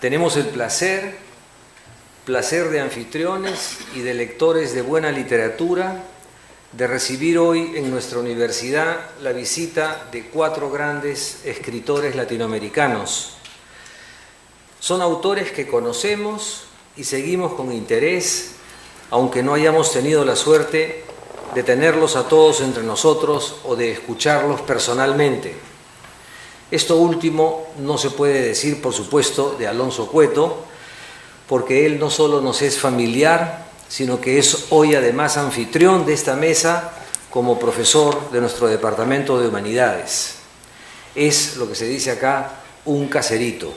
Tenemos el placer de anfitriones y de lectores de buena literatura, de recibir hoy en nuestra universidad la visita de 4 grandes escritores latinoamericanos. Son autores que conocemos y seguimos con interés, aunque no hayamos tenido la suerte de tenerlos a todos entre nosotros o de escucharlos personalmente. Esto último no se puede decir, por supuesto, de Alonso Cueto, porque él no solo nos es familiar, sino que es hoy además anfitrión de esta mesa como profesor de nuestro Departamento de Humanidades. Es, lo que se dice acá, un caserito.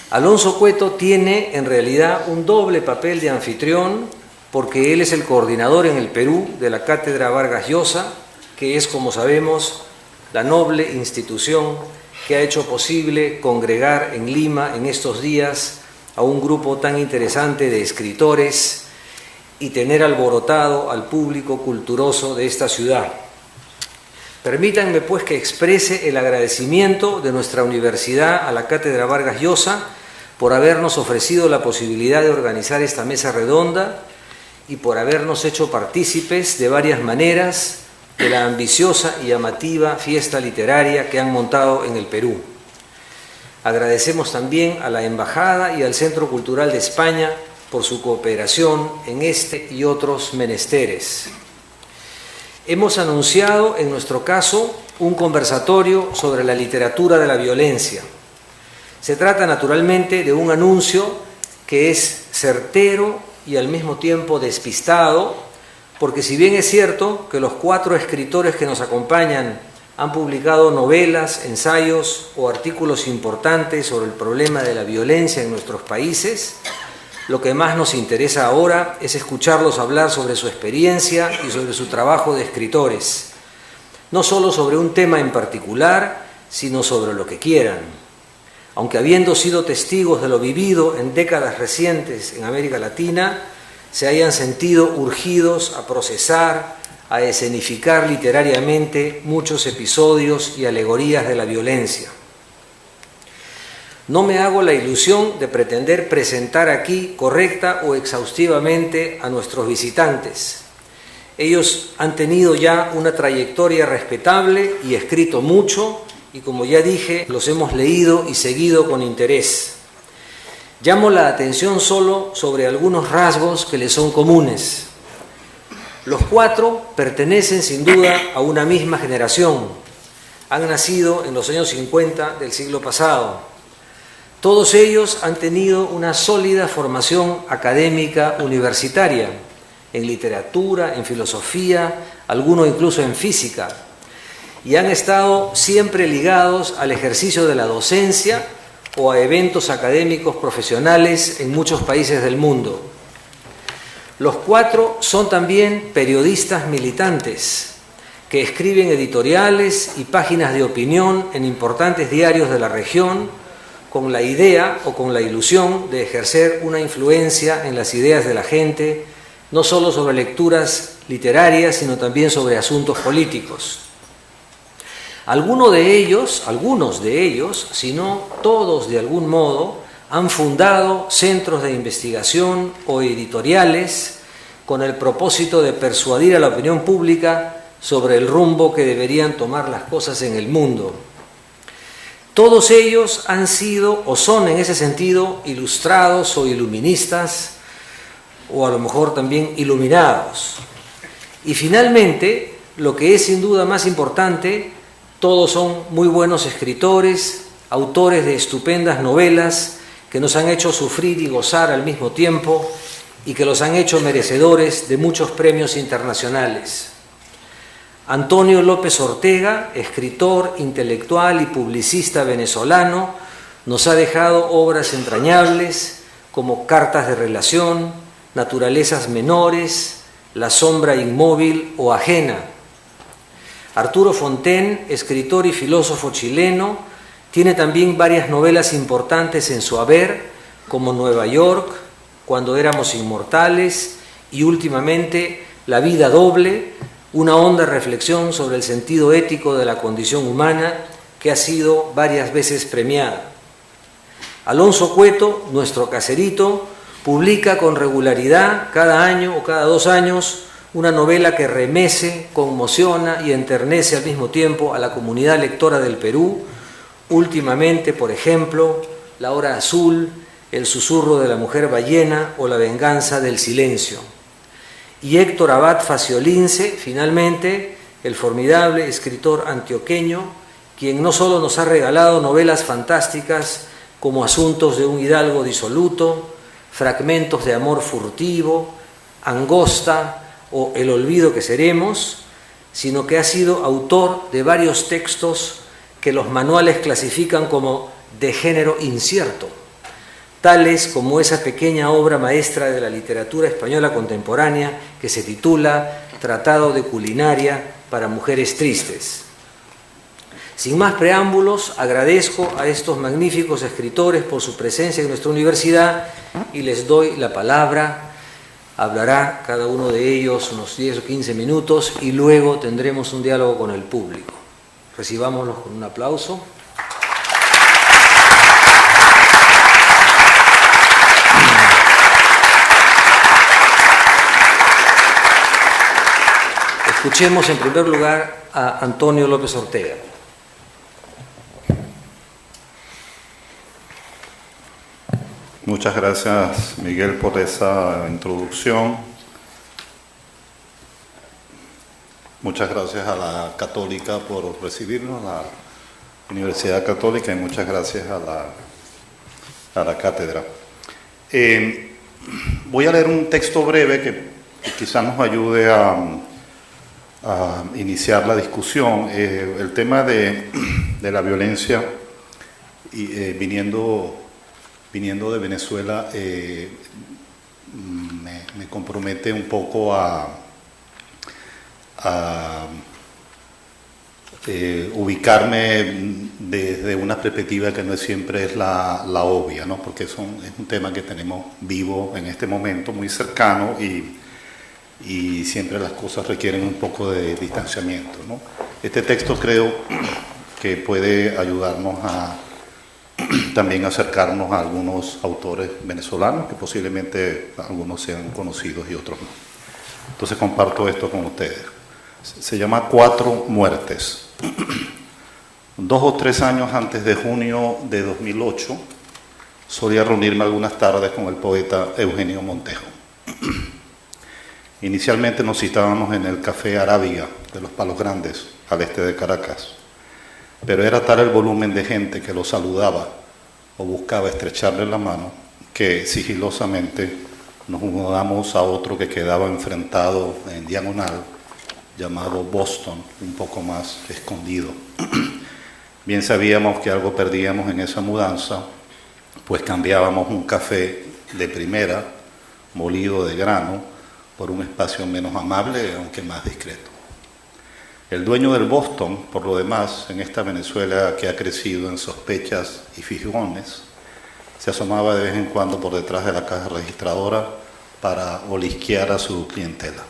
Alonso Cueto tiene en realidad un doble papel de anfitrión, porque él es el coordinador en el Perú de la Cátedra Vargas Llosa, que es, como sabemos, la noble institución que ha hecho posible congregar en Lima en estos días a un grupo tan interesante de escritores y tener alborotado al público culturoso de esta ciudad. Permítanme pues que exprese el agradecimiento de nuestra universidad a la Cátedra Vargas Llosa por habernos ofrecido la posibilidad de organizar esta mesa redonda y por habernos hecho partícipes de varias maneras de la ambiciosa y llamativa fiesta literaria que han montado en el Perú. Agradecemos también a la Embajada y al Centro Cultural de España por su cooperación en este y otros menesteres. Hemos anunciado, en nuestro caso, un conversatorio sobre la literatura de la violencia. Se trata naturalmente de un anuncio que es certero y al mismo tiempo despistado, porque si bien es cierto que los 4 escritores que nos acompañan han publicado novelas, ensayos o artículos importantes sobre el problema de la violencia en nuestros países, lo que más nos interesa ahora es escucharlos hablar sobre su experiencia y sobre su trabajo de escritores, no solo sobre un tema en particular, sino sobre lo que quieran. Aunque habiendo sido testigos de lo vivido en décadas recientes en América Latina, se hayan sentido urgidos a procesar, a escenificar literariamente muchos episodios y alegorías de la violencia. No me hago la ilusión de pretender presentar aquí correcta o exhaustivamente a nuestros visitantes. Ellos han tenido ya una trayectoria respetable y escrito mucho, y como ya dije, los hemos leído y seguido con interés. Llamo la atención solo sobre algunos rasgos que les son comunes. Los 4 pertenecen sin duda a una misma generación. Han nacido en los años 50 del siglo pasado. Todos ellos han tenido una sólida formación académica universitaria, en literatura, en filosofía, alguno incluso en física, y han estado siempre ligados al ejercicio de la docencia o a eventos académicos profesionales en muchos países del mundo. Los 4 son también periodistas militantes que escriben editoriales y páginas de opinión en importantes diarios de la región con la idea o con la ilusión de ejercer una influencia en las ideas de la gente, no solo sobre lecturas literarias, sino también sobre asuntos políticos. Algunos de ellos, si no todos de algún modo, han fundado centros de investigación o editoriales con el propósito de persuadir a la opinión pública sobre el rumbo que deberían tomar las cosas en el mundo. Todos ellos han sido o son en ese sentido ilustrados o iluministas, o a lo mejor también iluminados. Y finalmente, lo que es sin duda más importante, todos son muy buenos escritores, autores de estupendas novelas que nos han hecho sufrir y gozar al mismo tiempo y que los han hecho merecedores de muchos premios internacionales. Antonio López Ortega, escritor, intelectual y publicista venezolano, nos ha dejado obras entrañables como Cartas de relación, Naturalezas menores, La sombra inmóvil o Ajena. Arturo Fontaine, escritor y filósofo chileno, tiene también varias novelas importantes en su haber, como Nueva York, Cuando éramos inmortales y últimamente La vida doble, una honda reflexión sobre el sentido ético de la condición humana que ha sido varias veces premiada. Alonso Cueto, nuestro caserito, publica con regularidad, cada año o cada 2 años, una novela que remece, conmociona y enternece al mismo tiempo a la comunidad lectora del Perú. Últimamente, por ejemplo, La Hora Azul, El susurro de la mujer ballena o La venganza del silencio. Y Héctor Abad Faciolince, finalmente, el formidable escritor antioqueño, quien no solo nos ha regalado novelas fantásticas como Asuntos de un hidalgo disoluto, Fragmentos de amor furtivo, Angosta o El olvido que seremos, sino que ha sido autor de varios textos que los manuales clasifican como de género incierto, tales como esa pequeña obra maestra de la literatura española contemporánea que se titula Tratado de culinaria para mujeres tristes. Sin más preámbulos, agradezco a estos magníficos escritores por su presencia en nuestra universidad y les doy la palabra. Hablará cada uno de ellos unos 10 o 15 minutos y luego tendremos un diálogo con el público. Recibámoslos con un aplauso. Escuchemos en primer lugar a Antonio López Ortega. Muchas gracias, Miguel, por esa introducción. Muchas gracias a la Católica por recibirnos, a la Universidad Católica, y muchas gracias a la cátedra. Voy a leer un texto breve que quizás nos ayude a iniciar la discusión. El tema de la violencia viniendo de Venezuela me compromete un poco a ubicarme desde una perspectiva que no siempre es la obvia, ¿no? Porque es un tema que tenemos vivo en este momento, muy cercano, y siempre las cosas requieren un poco de distanciamiento, ¿no? Este texto creo que puede ayudarnos a también acercarnos a algunos autores venezolanos, que posiblemente algunos sean conocidos y otros no. Entonces comparto esto con ustedes. Se llama 4 muertes. 2 o 3 años antes de junio de 2008, solía reunirme algunas tardes con el poeta Eugenio Montejo. Inicialmente nos citábamos en el Café Arábiga de los Palos Grandes, al este de Caracas. Pero era tal el volumen de gente que lo saludaba o buscaba estrecharle la mano que sigilosamente nos mudamos a otro que quedaba enfrentado en diagonal, llamado Boston, un poco más escondido. Bien sabíamos que algo perdíamos en esa mudanza, pues cambiábamos un café de primera, molido de grano, por un espacio menos amable, aunque más discreto. El dueño del Boston, por lo demás, en esta Venezuela que ha crecido en sospechas y fisgones, se asomaba de vez en cuando por detrás de la caja registradora para olisquear a su clientela.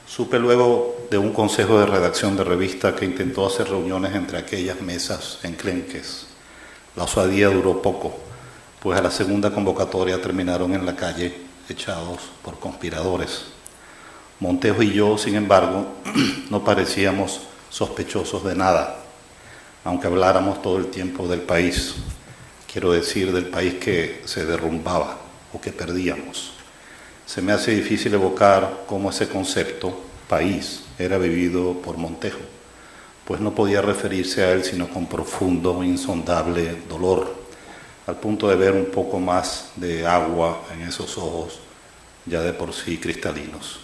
Supe luego de un consejo de redacción de revista que intentó hacer reuniones entre aquellas mesas enclenques. La osadía duró poco, pues a la segunda convocatoria terminaron en la calle, echados por conspiradores. Montejo y yo, sin embargo, no parecíamos sospechosos de nada, aunque habláramos todo el tiempo del país. Quiero decir, del país que se derrumbaba o que perdíamos. Se me hace difícil evocar cómo ese concepto, país, era vivido por Montejo, pues no podía referirse a él sino con profundo, insondable dolor, al punto de ver un poco más de agua en esos ojos ya de por sí cristalinos.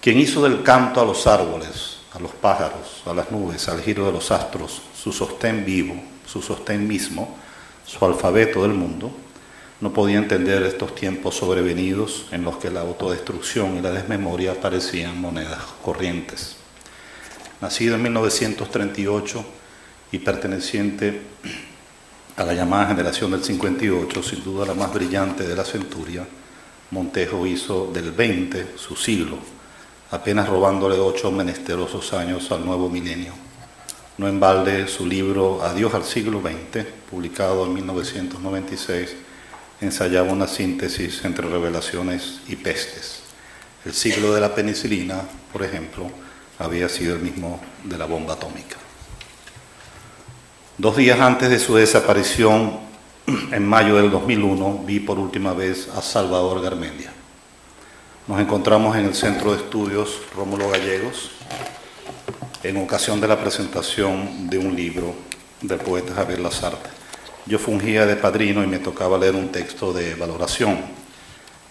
Quien hizo del canto a los árboles, a los pájaros, a las nubes, al giro de los astros, su sostén vivo, su sostén mismo, su alfabeto del mundo, no podía entender estos tiempos sobrevenidos en los que la autodestrucción y la desmemoria parecían monedas corrientes. Nacido en 1938 y perteneciente a la llamada generación del 58, sin duda la más brillante de la centuria, Montejo hizo del 20 su siglo, apenas robándole 8 menesterosos años al nuevo milenio. No en balde su libro Adiós al siglo XX, publicado en 1996, ensayaba una síntesis entre revelaciones y pestes. El siglo de la penicilina, por ejemplo, había sido el mismo de la bomba atómica. 2 días antes de su desaparición, en mayo del 2001, vi por última vez a Salvador Garmendia. Nos encontramos en el Centro de Estudios Rómulo Gallegos, en ocasión de la presentación de un libro del poeta Javier Lasarte. Yo fungía de padrino y me tocaba leer un texto de valoración.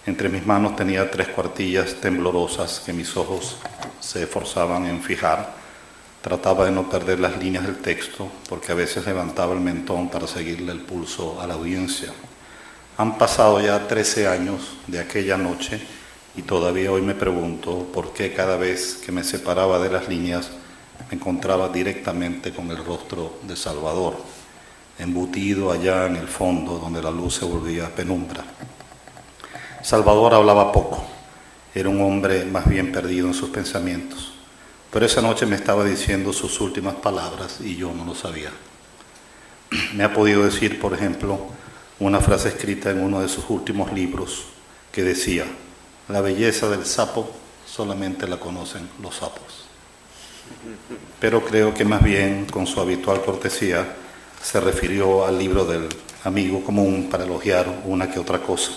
Entre mis manos tenía 3 cuartillas temblorosas que mis ojos se esforzaban en fijar. Trataba de no perder las líneas del texto, porque a veces levantaba el mentón para seguirle el pulso a la audiencia. Han pasado ya 13 años de aquella noche y todavía hoy me pregunto por qué cada vez que me separaba de las líneas me encontraba directamente con el rostro de Salvador, embutido allá en el fondo donde la luz se volvía penumbra. Salvador hablaba poco, era un hombre más bien perdido en sus pensamientos, pero esa noche me estaba diciendo sus últimas palabras y yo no lo sabía. Me ha podido decir, por ejemplo, una frase escrita en uno de sus últimos libros que decía: la belleza del sapo solamente la conocen los sapos. Pero creo que más bien, con su habitual cortesía, se refirió al libro del amigo común para elogiar una que otra cosa.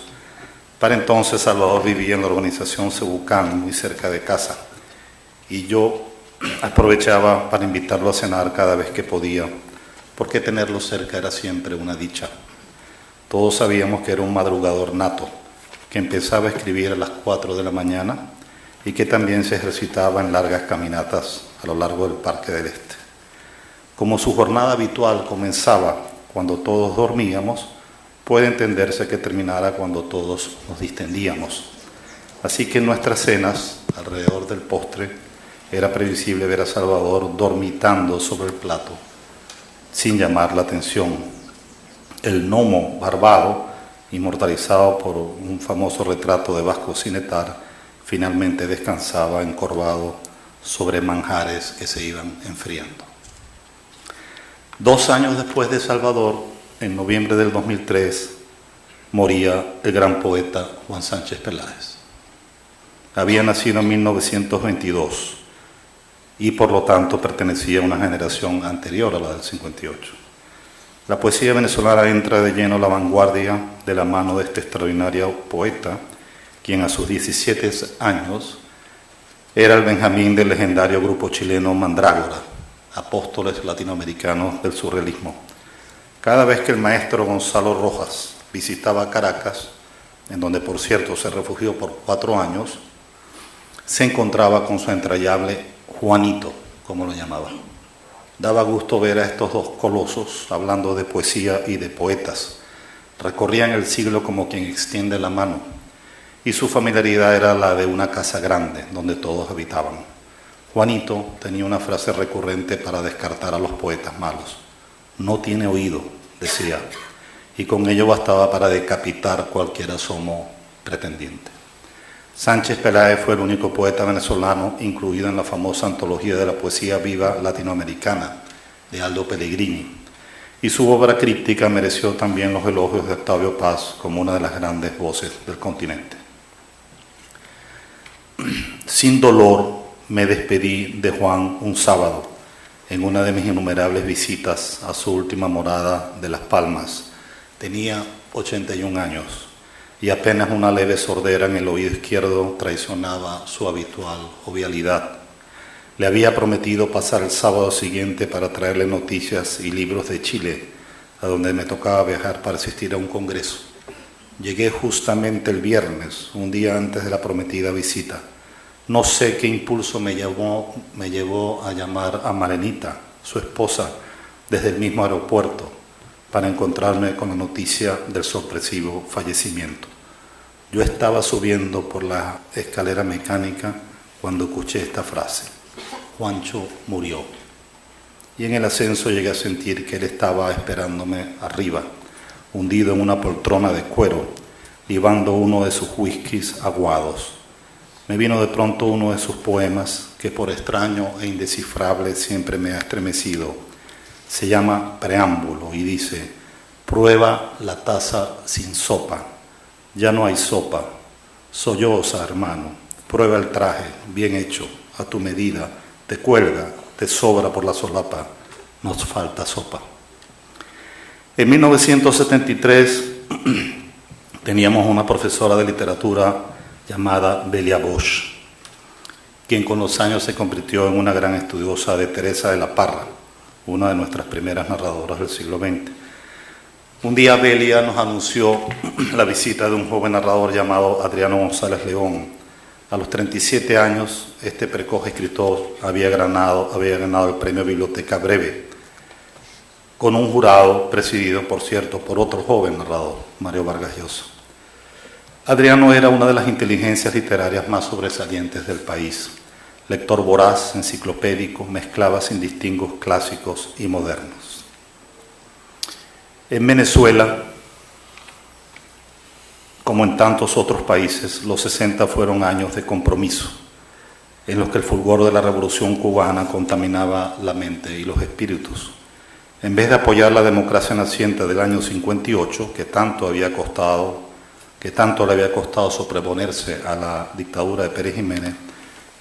Para entonces Salvador vivía en la urbanización Cebucán, muy cerca de casa, y yo aprovechaba para invitarlo a cenar cada vez que podía, porque tenerlo cerca era siempre una dicha. Todos sabíamos que era un madrugador nato, que empezaba a escribir a las 4 de la mañana y que también se ejercitaba en largas caminatas a lo largo del Parque del Este. Como su jornada habitual comenzaba cuando todos dormíamos, puede entenderse que terminara cuando todos nos distendíamos. Así que en nuestras cenas, alrededor del postre, era previsible ver a Salvador dormitando sobre el plato, sin llamar la atención. El gnomo barbado, inmortalizado por un famoso retrato de Vasco Sinetar, finalmente descansaba encorvado sobre manjares que se iban enfriando. 2 años después de Salvador, en noviembre del 2003, moría el gran poeta Juan Sánchez Peláez. Había nacido en 1922 y por lo tanto pertenecía a una generación anterior a la del 58. La poesía venezolana entra de lleno a la vanguardia de la mano de este extraordinario poeta, quien a sus 17 años era el Benjamín del legendario grupo chileno Mandrágora, apóstoles latinoamericanos del surrealismo. Cada vez que el maestro Gonzalo Rojas visitaba Caracas, en donde por cierto se refugió por 4 años, se encontraba con su entrañable Juanito, como lo llamaba. Daba gusto ver a estos 2 colosos hablando de poesía y de poetas. Recorrían el siglo como quien extiende la mano, y su familiaridad era la de una casa grande donde todos habitaban. Juanito tenía una frase recurrente para descartar a los poetas malos: no tiene oído, decía, y con ello bastaba para decapitar cualquier asomo pretendiente. Sánchez Peláez fue el único poeta venezolano incluido en la famosa antología de la poesía viva latinoamericana de Aldo Pellegrini, y su obra críptica mereció también los elogios de Octavio Paz como una de las grandes voces del continente. Sin dolor me despedí de Juan un sábado en una de mis innumerables visitas a su última morada de Las Palmas. Tenía 81 años y apenas una leve sordera en el oído izquierdo traicionaba su habitual jovialidad. Le había prometido pasar el sábado siguiente para traerle noticias y libros de Chile, a donde me tocaba viajar para asistir a un congreso. Llegué justamente el viernes, un día antes de la prometida visita. No sé qué impulso me llevó a llamar a Marenita, su esposa, desde el mismo aeropuerto, para encontrarme con la noticia del sorpresivo fallecimiento. Yo estaba subiendo por la escalera mecánica cuando escuché esta frase: Juancho murió. Y en el ascenso llegué a sentir que él estaba esperándome arriba, hundido en una poltrona de cuero, libando uno de sus whiskies aguados. me vino de pronto uno de sus poemas que por extraño e indescifrable siempre me ha estremecido. Se llama Preámbulo y dice: prueba la taza sin sopa, ya no hay sopa, solloza hermano, prueba el traje bien hecho, a tu medida, te cuelga, te sobra por la solapa, nos falta sopa. En 1973 teníamos una profesora de literatura llamada Belia Bosch, quien con los años se convirtió en una gran estudiosa de Teresa de la Parra, una de nuestras primeras narradoras del siglo XX. Un día Belia nos anunció la visita de un joven narrador llamado Adriano González León. A los 37 años, este precoz escritor había ganado el premio Biblioteca Breve, con un jurado presidido, por cierto, por otro joven narrador, Mario Vargas Llosa. Adriano era una de las inteligencias literarias más sobresalientes del país. Lector voraz, enciclopédico, mezclaba sin distingos clásicos y modernos. En Venezuela, como en tantos otros países, los 60 fueron años de compromiso, en los que el fulgor de la Revolución cubana contaminaba la mente y los espíritus. En vez de apoyar la democracia naciente del año 58, que tanto le había costado sobreponerse a la dictadura de Pérez Jiménez,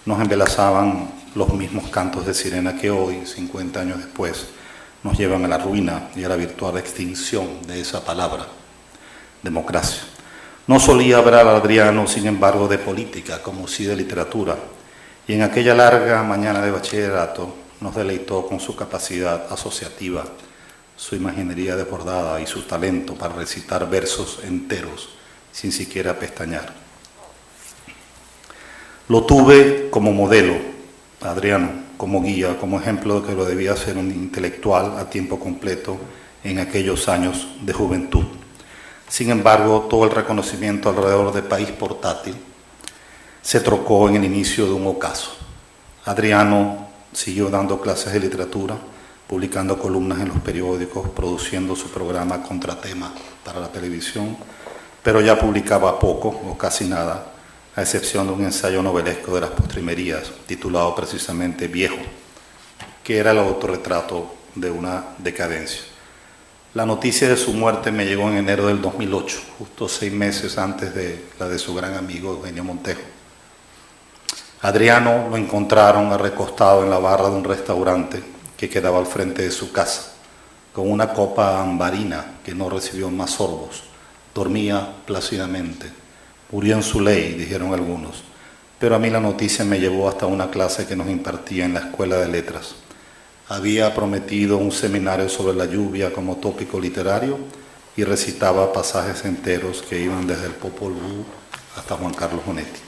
nos embelesaban los mismos cantos de sirena que hoy, 50 años después, nos llevan a la ruina y a la virtual extinción de esa palabra, democracia. No solía hablar Adriano, sin embargo, de política, como sí de literatura, y en aquella larga mañana de bachillerato nos deleitó con su capacidad asociativa, su imaginería desbordada y su talento para recitar versos enteros sin siquiera pestañear. Lo tuve como modelo, Adriano, como guía, como ejemplo de que lo debía ser un intelectual a tiempo completo en aquellos años de juventud. Sin embargo, todo el reconocimiento alrededor de País Portátil se trocó en el inicio de un ocaso. Adriano siguió dando clases de literatura, publicando columnas en los periódicos, produciendo su programa Contratema para la televisión, pero ya publicaba poco o casi nada, a excepción de un ensayo novelesco de las postrimerías, titulado precisamente Viejo, que era el autorretrato de una decadencia. La noticia de su muerte me llegó en enero del 2008, justo 6 meses antes de la de su gran amigo Eugenio Montejo. Adriano lo encontraron recostado en la barra de un restaurante que quedaba al frente de su casa, con una copa ambarina que no recibió más sorbos. Dormía plácidamente. Murió en su ley, dijeron algunos, pero a mí la noticia me llevó hasta una clase que nos impartía en la Escuela de Letras. Había prometido un seminario sobre la lluvia como tópico literario y recitaba pasajes enteros que iban desde el Popol Vuh hasta Juan Carlos Onetti.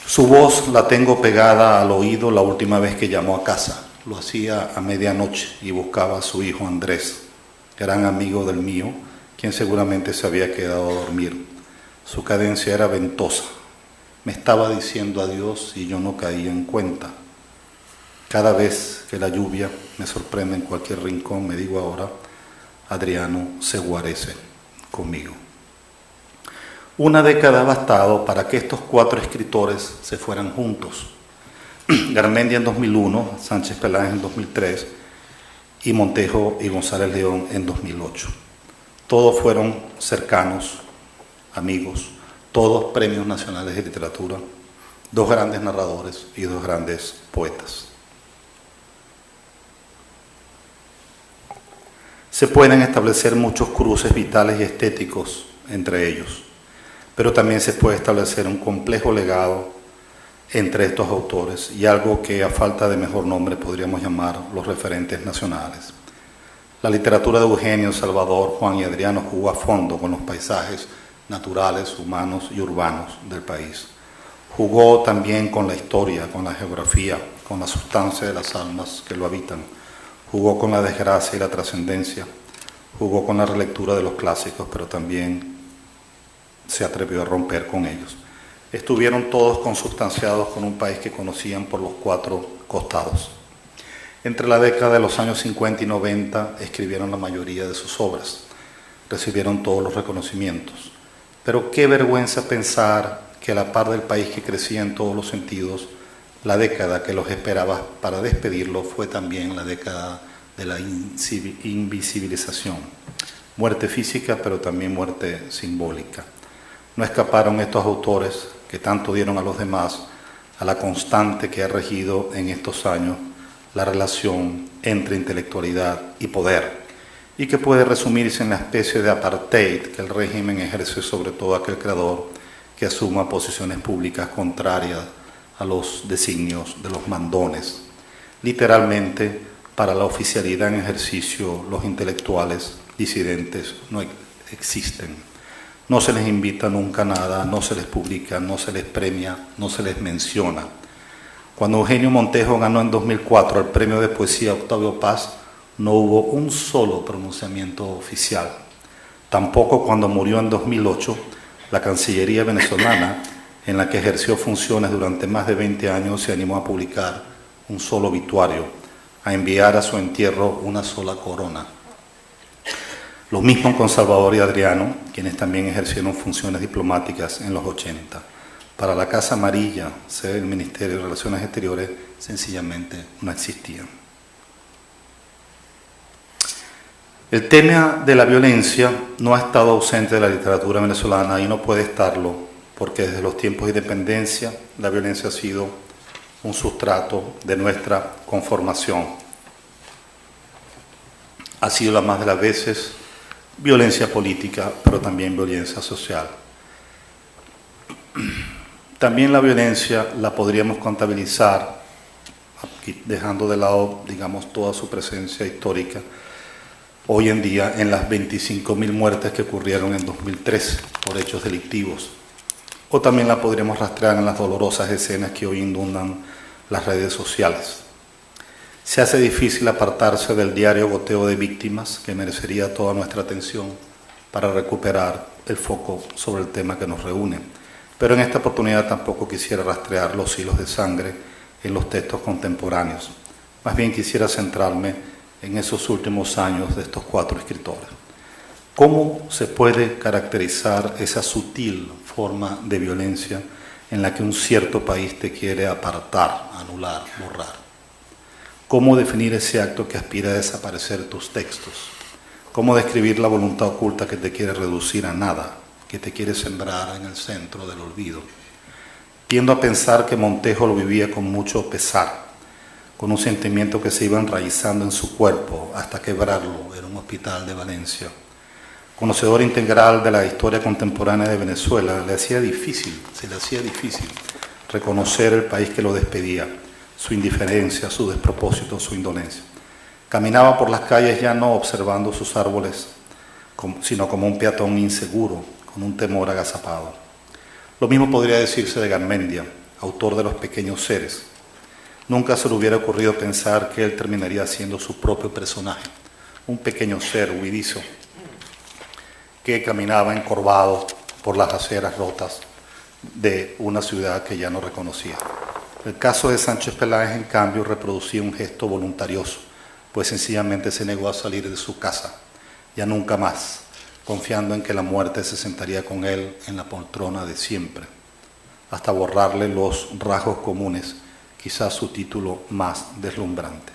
Su voz la tengo pegada al oído la última vez que llamó a casa. Lo hacía a medianoche y buscaba a su hijo Andrés, gran amigo del mío, quien seguramente se había quedado a dormir. Su cadencia era ventosa. Me estaba diciendo adiós y yo no caía en cuenta. Cada vez que la lluvia me sorprende en cualquier rincón, me digo ahora, Adriano se guarece conmigo. Una década ha bastado para que estos 4 escritores se fueran juntos. Garmendia en 2001, Sánchez Peláez en 2003 y Montejo y González León en 2008. Todos fueron cercanos, amigos, todos premios nacionales de literatura, 2 grandes narradores y 2 grandes poetas. Se pueden establecer muchos cruces vitales y estéticos entre ellos, pero también se puede establecer un complejo legado entre estos autores y algo que a falta de mejor nombre podríamos llamar los referentes nacionales. La literatura de Eugenio, Salvador, Juan y Adriano jugó a fondo con los paisajes naturales, humanos y urbanos del país. Jugó también con la historia, con la geografía, con la sustancia de las almas que lo habitan. Jugó con la desgracia y la trascendencia. Jugó con la relectura de los clásicos, pero también se atrevió a romper con ellos. Estuvieron todos consubstanciados con un país que conocían por los 4 costados. Entre la década de los años 50 y 90 escribieron la mayoría de sus obras. Recibieron todos los reconocimientos. Pero qué vergüenza pensar que a la par del país que crecía en todos los sentidos, la década que los esperaba para despedirlo fue también la década de la invisibilización. Muerte física, pero también muerte simbólica. No escaparon estos autores que tanto dieron a los demás a la constante que ha regido en estos años la relación entre intelectualidad y poder, y que puede resumirse en la especie de apartheid que el régimen ejerce sobre todo aquel creador que asuma posiciones públicas contrarias a los designios de los mandones. Literalmente, para la oficialidad en ejercicio, los intelectuales disidentes no existen. No se les invita nunca nada, no se les publica, no se les premia, no se les menciona. Cuando Eugenio Montejo ganó en 2004 el premio de poesía Octavio Paz, no hubo un solo pronunciamiento oficial. Tampoco cuando murió en 2008 la Cancillería venezolana, en la que ejerció funciones durante más de 20 años, se animó a publicar un solo obituario, a enviar a su entierro una sola corona. Lo mismo con Salvador y Adriano, quienes también ejercieron funciones diplomáticas en los 80. Para la Casa Amarilla, sede del Ministerio de Relaciones Exteriores, sencillamente no existían. El tema de la violencia no ha estado ausente de la literatura venezolana y no puede estarlo, porque desde los tiempos de independencia la violencia ha sido un sustrato de nuestra conformación. Ha sido la más de las veces violencia política, pero también violencia social. También la violencia la podríamos contabilizar, dejando de lado, digamos, toda su presencia histórica, hoy en día en las 25.000 muertes que ocurrieron en 2013 por hechos delictivos. O también la podríamos rastrear en las dolorosas escenas que hoy inundan las redes sociales. Se hace difícil apartarse del diario goteo de víctimas que merecería toda nuestra atención para recuperar el foco sobre el tema que nos reúne. Pero en esta oportunidad tampoco quisiera rastrear los hilos de sangre en los textos contemporáneos. Más bien quisiera centrarme en esos últimos años de estos 4 escritores. ¿Cómo se puede caracterizar esa sutil forma de violencia en la que un cierto país te quiere apartar, anular, borrar? ¿Cómo definir ese acto que aspira a desaparecer tus textos? ¿Cómo describir la voluntad oculta que te quiere reducir a nada, que te quiere sembrar en el centro del olvido? Tiendo a pensar que Montejo lo vivía con mucho pesar, con un sentimiento que se iba enraizando en su cuerpo hasta quebrarlo en un hospital de Valencia. Conocedor integral de la historia contemporánea de Venezuela, se le hacía difícil reconocer el país que lo despedía, su indiferencia, su despropósito, su indolencia. Caminaba por las calles ya no observando sus árboles, sino como un peatón inseguro, con un temor agazapado. Lo mismo podría decirse de Garmendia, autor de Los Pequeños Seres. Nunca se le hubiera ocurrido pensar que él terminaría siendo su propio personaje, un pequeño ser huidizo que caminaba encorvado por las aceras rotas de una ciudad que ya no reconocía. El caso de Sánchez Peláez, en cambio, reproducía un gesto voluntarioso, pues sencillamente se negó a salir de su casa, ya nunca más, confiando en que la muerte se sentaría con él en la poltrona de siempre, hasta borrarle los rasgos comunes, quizás su título más deslumbrante.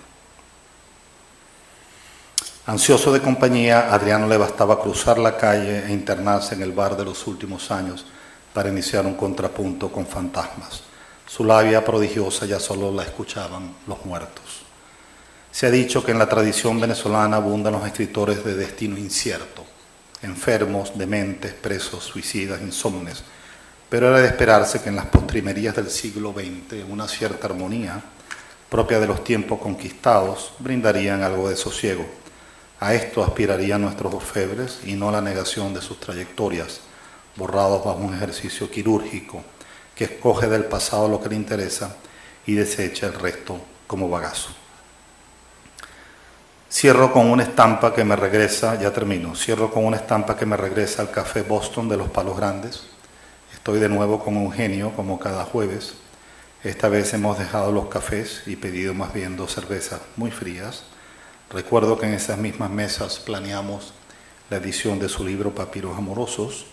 Ansioso de compañía, a Adriano le bastaba cruzar la calle e internarse en el bar de los últimos años para iniciar un contrapunto con fantasmas. Su labia prodigiosa ya solo la escuchaban los muertos. Se ha dicho que en la tradición venezolana abundan los escritores de destino incierto, enfermos, dementes, presos, suicidas, insomnes, pero era de esperarse que en las postrimerías del siglo XX una cierta armonía, propia de los tiempos conquistados, brindarían algo de sosiego. A esto aspirarían nuestros orfebres y no a la negación de sus trayectorias, borrados bajo un ejercicio quirúrgico que escoge del pasado lo que le interesa y desecha el resto como bagazo. Cierro con una estampa que me regresa al Café Boston de los Palos Grandes. Estoy de nuevo con Eugenio, como cada jueves. Esta vez hemos dejado los cafés y pedido más bien 2 cervezas muy frías. Recuerdo que en esas mismas mesas planeamos la edición de su libro Papiros Amorosos,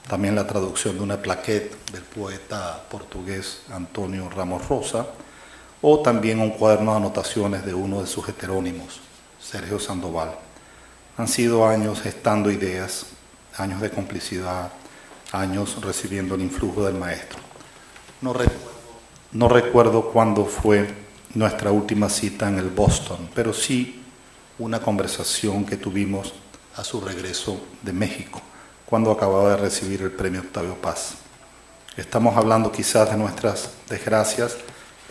también la traducción de una plaquette del poeta portugués Antonio Ramos Rosa, o también un cuaderno de anotaciones de uno de sus heterónimos, Sergio Sandoval. Han sido años gestando ideas, años de complicidad, años recibiendo el influjo del maestro. No recuerdo cuándo fue nuestra última cita en el Boston, pero sí una conversación que tuvimos a su regreso de México, cuando acababa de recibir el premio Octavio Paz. Estamos hablando quizás de nuestras desgracias,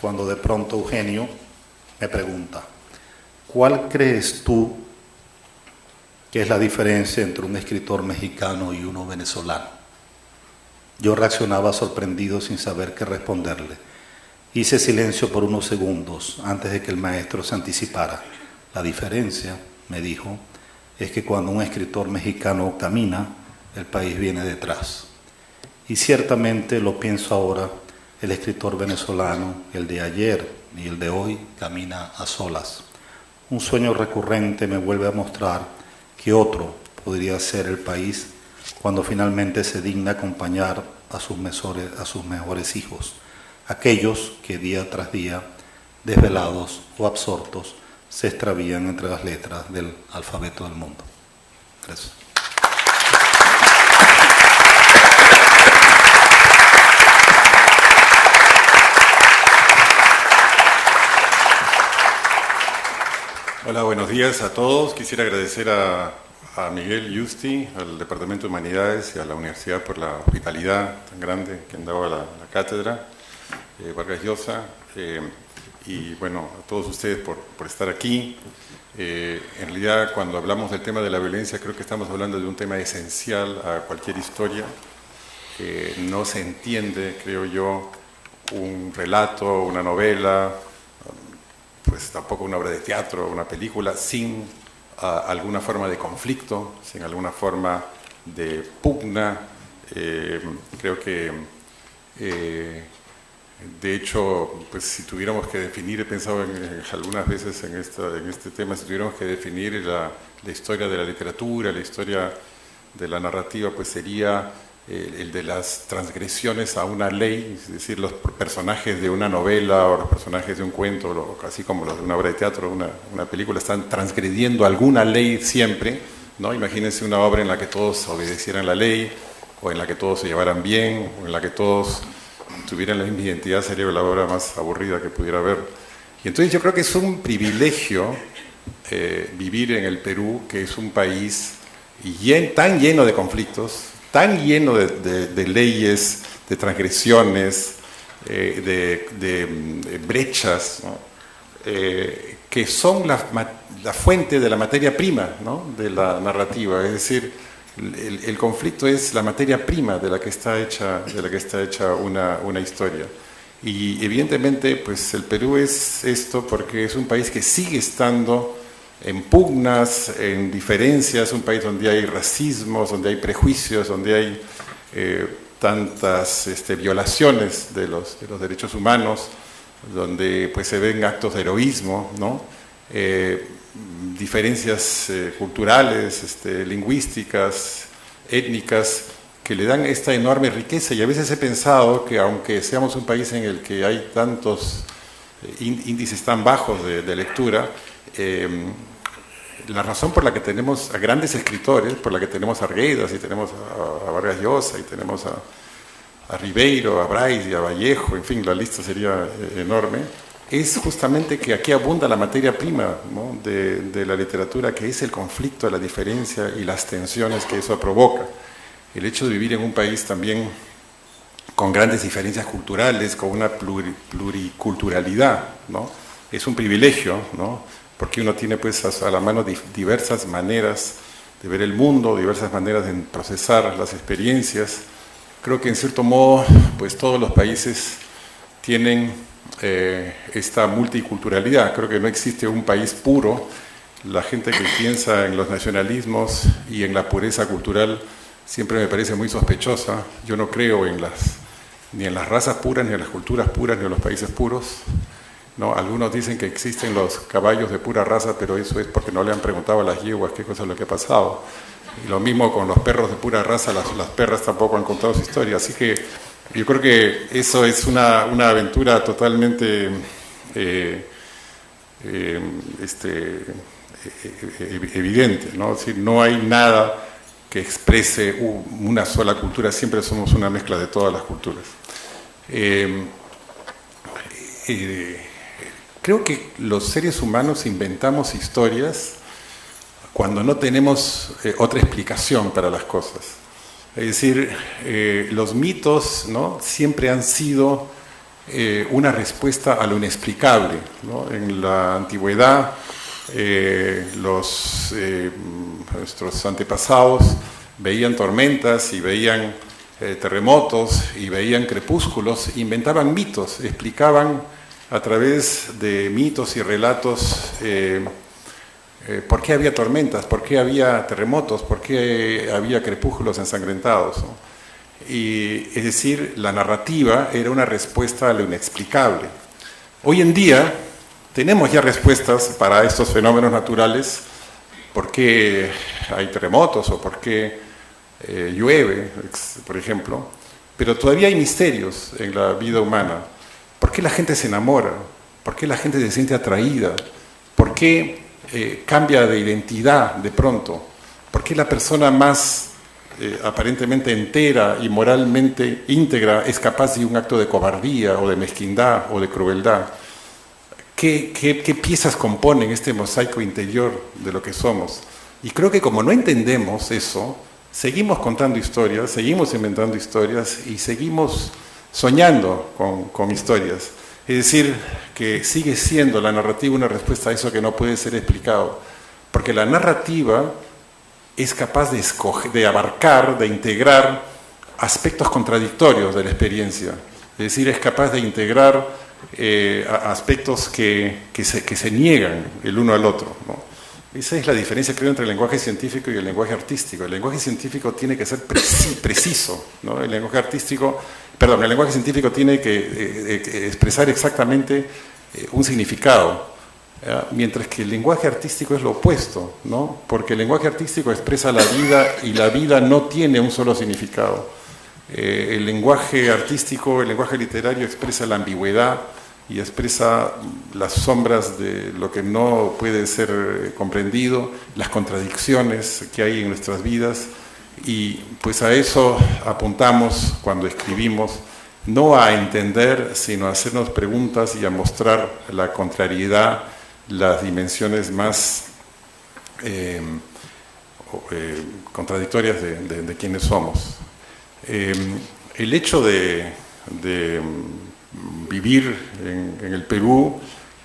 cuando de pronto Eugenio me pregunta: ¿cuál crees tú que es la diferencia entre un escritor mexicano y uno venezolano? Yo reaccionaba sorprendido sin saber qué responderle. Hice silencio por unos segundos antes de que el maestro se anticipara. La diferencia, me dijo, es que cuando un escritor mexicano camina, el país viene detrás. Y ciertamente lo pienso ahora, el escritor venezolano, el de ayer y el de hoy, camina a solas. Un sueño recurrente me vuelve a mostrar que otro podría ser el país cuando finalmente se digna acompañar a sus mejores hijos, aquellos que día tras día, desvelados o absortos, se extravían entre las letras del alfabeto del mundo. Gracias. Hola, buenos días a todos. Quisiera agradecer a Miguel Yusti, al Departamento de Humanidades y a la Universidad por la hospitalidad tan grande que han dado a la cátedra Vargas Llosa, y bueno, a todos ustedes por estar aquí. En realidad, cuando hablamos del tema de la violencia, creo que estamos hablando de un tema esencial a cualquier historia. No se entiende, creo yo, un relato, una novela, pues tampoco una obra de teatro, una película, sin alguna forma de conflicto, sin alguna forma de pugna. Creo que, de hecho, pues si tuviéramos que definir, he pensado algunas veces en este tema, si tuviéramos que definir la historia de la literatura, la historia de la narrativa, pues sería el de las transgresiones a una ley, es decir, los personajes de una novela o los personajes de un cuento, así como los de una obra de teatro, una película, están transgrediendo alguna ley siempre, ¿no? Imagínense una obra en la que todos obedecieran la ley, o en la que todos se llevaran bien, o en la que todos tuvieran la misma identidad, sería la obra más aburrida que pudiera haber. Y entonces yo creo que es un privilegio vivir en el Perú, que es un país tan lleno de conflictos, tan lleno de leyes, de transgresiones, de brechas, ¿no? Que son la fuente de la materia prima, ¿no? De la narrativa. Es decir, el conflicto es la materia prima de la que está hecha una historia. Y evidentemente, pues el Perú es esto porque es un país que sigue estando en pugnas, en diferencias, un país donde hay racismos, donde hay prejuicios, donde hay tantas violaciones de los derechos humanos, donde pues se ven actos de heroísmo, ¿no? Diferencias culturales, lingüísticas, étnicas, que le dan esta enorme riqueza. Y a veces he pensado que aunque seamos un país en el que hay tantos índices tan bajos de lectura, la razón por la que tenemos a grandes escritores, por la que tenemos a Arguedas y tenemos a Vargas Llosa y tenemos a Ribeiro, a Bryce y a Vallejo, en fin, la lista sería enorme, es justamente que aquí abunda la materia prima, ¿no? de la literatura, que es el conflicto, la diferencia y las tensiones que eso provoca. El hecho de vivir en un país también con grandes diferencias culturales, con una pluriculturalidad, ¿no? Es un privilegio, ¿no? Porque uno tiene pues a la mano diversas maneras de ver el mundo, diversas maneras de procesar las experiencias. Creo que en cierto modo pues todos los países tienen esta multiculturalidad. Creo que no existe un país puro. La gente que piensa en los nacionalismos y en la pureza cultural siempre me parece muy sospechosa. Yo no creo ni en las razas puras, ni en las culturas puras, ni en los países puros. ¿No? Algunos dicen que existen los caballos de pura raza, pero eso es porque no le han preguntado a las yeguas qué cosa es lo que ha pasado. Y lo mismo con los perros de pura raza, las perras tampoco han contado su historia. Así que yo creo que eso es una aventura totalmente evidente, ¿no? Es decir, no hay nada que exprese una sola cultura, siempre somos una mezcla de todas las culturas. Creo que los seres humanos inventamos historias cuando no tenemos otra explicación para las cosas. Es decir, los mitos, ¿no?, siempre han sido una respuesta a lo inexplicable, ¿no? En la antigüedad, nuestros antepasados veían tormentas y veían terremotos y veían crepúsculos, inventaban mitos, explicaban a través de mitos y relatos por qué había tormentas, por qué había terremotos, por qué había crepúsculos ensangrentados, ¿no? Y es decir, la narrativa era una respuesta a lo inexplicable. Hoy en día tenemos ya respuestas para estos fenómenos naturales, por qué hay terremotos o por qué llueve, por ejemplo, pero todavía hay misterios en la vida humana. ¿Por qué la gente se enamora? ¿Por qué la gente se siente atraída? ¿Por qué cambia de identidad de pronto? ¿Por qué la persona más aparentemente entera y moralmente íntegra es capaz de un acto de cobardía o de mezquindad o de crueldad? ¿Qué piezas componen este mosaico interior de lo que somos? Y creo que como no entendemos eso, seguimos contando historias, seguimos inventando historias y seguimos soñando con historias. Es decir, que sigue siendo la narrativa una respuesta a eso que no puede ser explicado. Porque la narrativa es capaz de escoger, de abarcar, de integrar aspectos contradictorios de la experiencia. Es decir, es capaz de integrar aspectos que se niegan el uno al otro, ¿no? Esa es la diferencia, creo, entre el lenguaje científico y el lenguaje artístico. El lenguaje científico tiene que ser preciso, ¿no? El lenguaje científico tiene que expresar exactamente un significado, mientras que el lenguaje artístico es lo opuesto, ¿no? Porque el lenguaje artístico expresa la vida y la vida no tiene un solo significado. El lenguaje artístico, el lenguaje literario expresa la ambigüedad y expresa las sombras de lo que no puede ser comprendido, las contradicciones que hay en nuestras vidas, y pues a eso apuntamos cuando escribimos, no a entender, sino a hacernos preguntas y a mostrar la contrariedad, las dimensiones más contradictorias de quienes somos. El hecho de vivir en el Perú,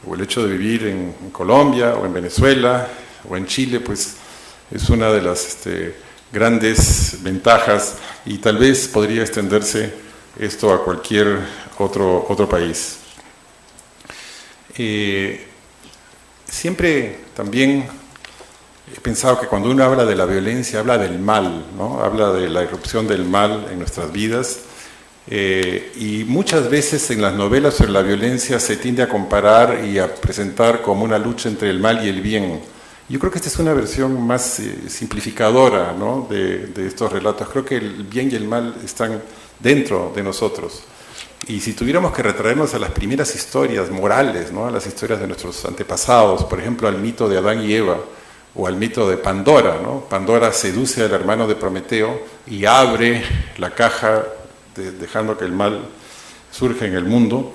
o el hecho de vivir en Colombia, o en Venezuela, o en Chile, pues es una de las grandes ventajas, y tal vez podría extenderse esto a cualquier otro país. Siempre también he pensado que cuando uno habla de la violencia, habla del mal, ¿no? Habla de la irrupción del mal en nuestras vidas. Y muchas veces en las novelas sobre la violencia se tiende a comparar y a presentar como una lucha entre el mal y el bien. Yo creo que esta es una versión más simplificadora, ¿no?, de estos relatos. Creo que el bien y el mal están dentro de nosotros. Y si tuviéramos que retraernos a las primeras historias morales, ¿no?, a las historias de nuestros antepasados, por ejemplo al mito de Adán y Eva, o al mito de Pandora, ¿no? Pandora seduce al hermano de Prometeo y abre la caja dejando que el mal surja en el mundo,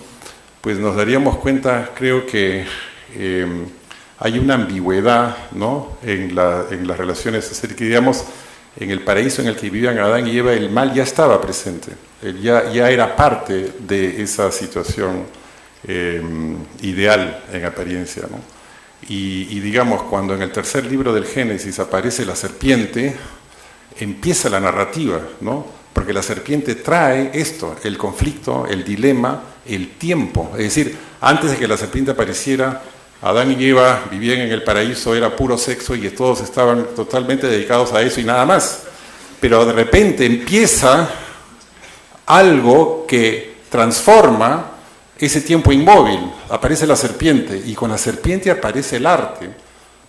pues nos daríamos cuenta, creo que hay una ambigüedad, ¿no?, en las relaciones. Es decir, que digamos, en el paraíso en el que vivían Adán y Eva, el mal ya estaba presente, ya era parte de esa situación ideal en apariencia, ¿no? Y digamos, cuando en el tercer libro del Génesis aparece la serpiente, empieza la narrativa, ¿no? Porque la serpiente trae esto, el conflicto, el dilema, el tiempo. Es decir, antes de que la serpiente apareciera, Adán y Eva vivían en el paraíso, era puro sexo y todos estaban totalmente dedicados a eso y nada más. Pero de repente empieza algo que transforma ese tiempo inmóvil. Aparece la serpiente y con la serpiente aparece el arte,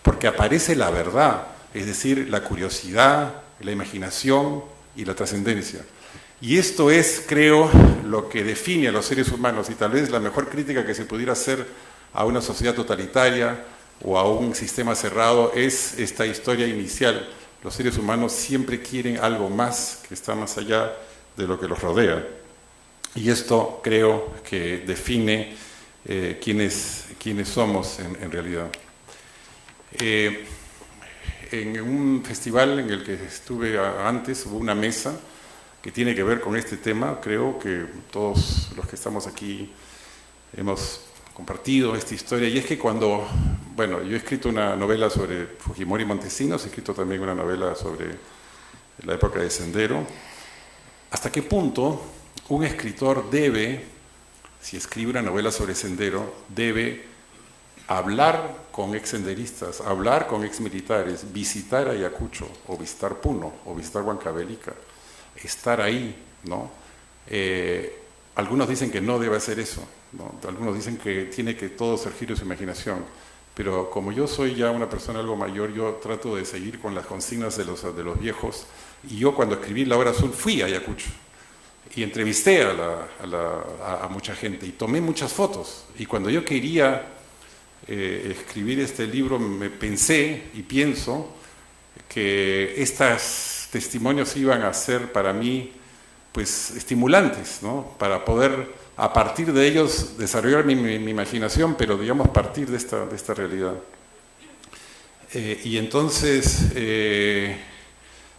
porque aparece la verdad. es decir, la curiosidad, la imaginación y la trascendencia. Y esto es, creo, lo que define a los seres humanos, y tal vez la mejor crítica que se pudiera hacer a una sociedad totalitaria o a un sistema cerrado es esta historia inicial. Los seres humanos siempre quieren algo más que está más allá de lo que los rodea. Y esto creo que define quiénes somos en realidad. En un festival en el que estuve antes hubo una mesa que tiene que ver con este tema. Creo que todos los que estamos aquí hemos compartido esta historia, y es que cuando, bueno, yo he escrito una novela sobre Fujimori y Montesinos, he escrito también una novela sobre la época de Sendero. ¿Hasta qué punto un escritor debe, si escribe una novela sobre Sendero, debe hablar con exsenderistas, hablar con exmilitares, visitar Ayacucho, o visitar Puno, o visitar Huancavelica, estar ahí, ¿no? Algunos dicen que no debe hacer eso, ¿no? Algunos dicen que tiene que todo ser giro de su imaginación, pero como yo soy ya una persona algo mayor, yo trato de seguir con las consignas de los viejos, y yo cuando escribí La Hora Azul fui a Ayacucho, y entrevisté a mucha gente, y tomé muchas fotos, y cuando yo quería escribir este libro me pensé y pienso que estos testimonios iban a ser para mí pues estimulantes, ¿no? Para poder a partir de ellos desarrollar mi imaginación, pero digamos partir de esta realidad. Y entonces,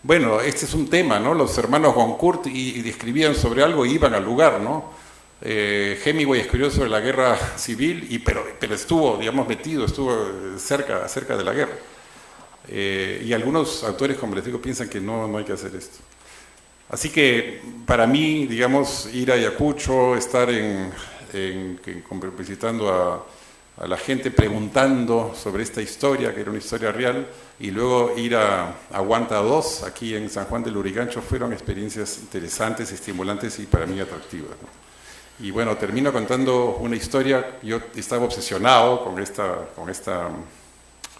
bueno, este es un tema, ¿no? Los hermanos Goncourt y escribían sobre algo y iban al lugar, ¿no? Hemingway escribió sobre la guerra civil, pero estuvo, digamos, metido, estuvo cerca de la guerra. Y algunos autores, como les digo, piensan que no hay que hacer esto. Así que para mí, digamos, ir a Ayacucho, estar visitando a la gente, preguntando sobre esta historia, que era una historia real, y luego ir a Huanta 2, aquí en San Juan del Lurigancho, fueron experiencias interesantes, estimulantes y para mí atractivas, ¿no? Y bueno, termino contando una historia. Yo estaba obsesionado con esta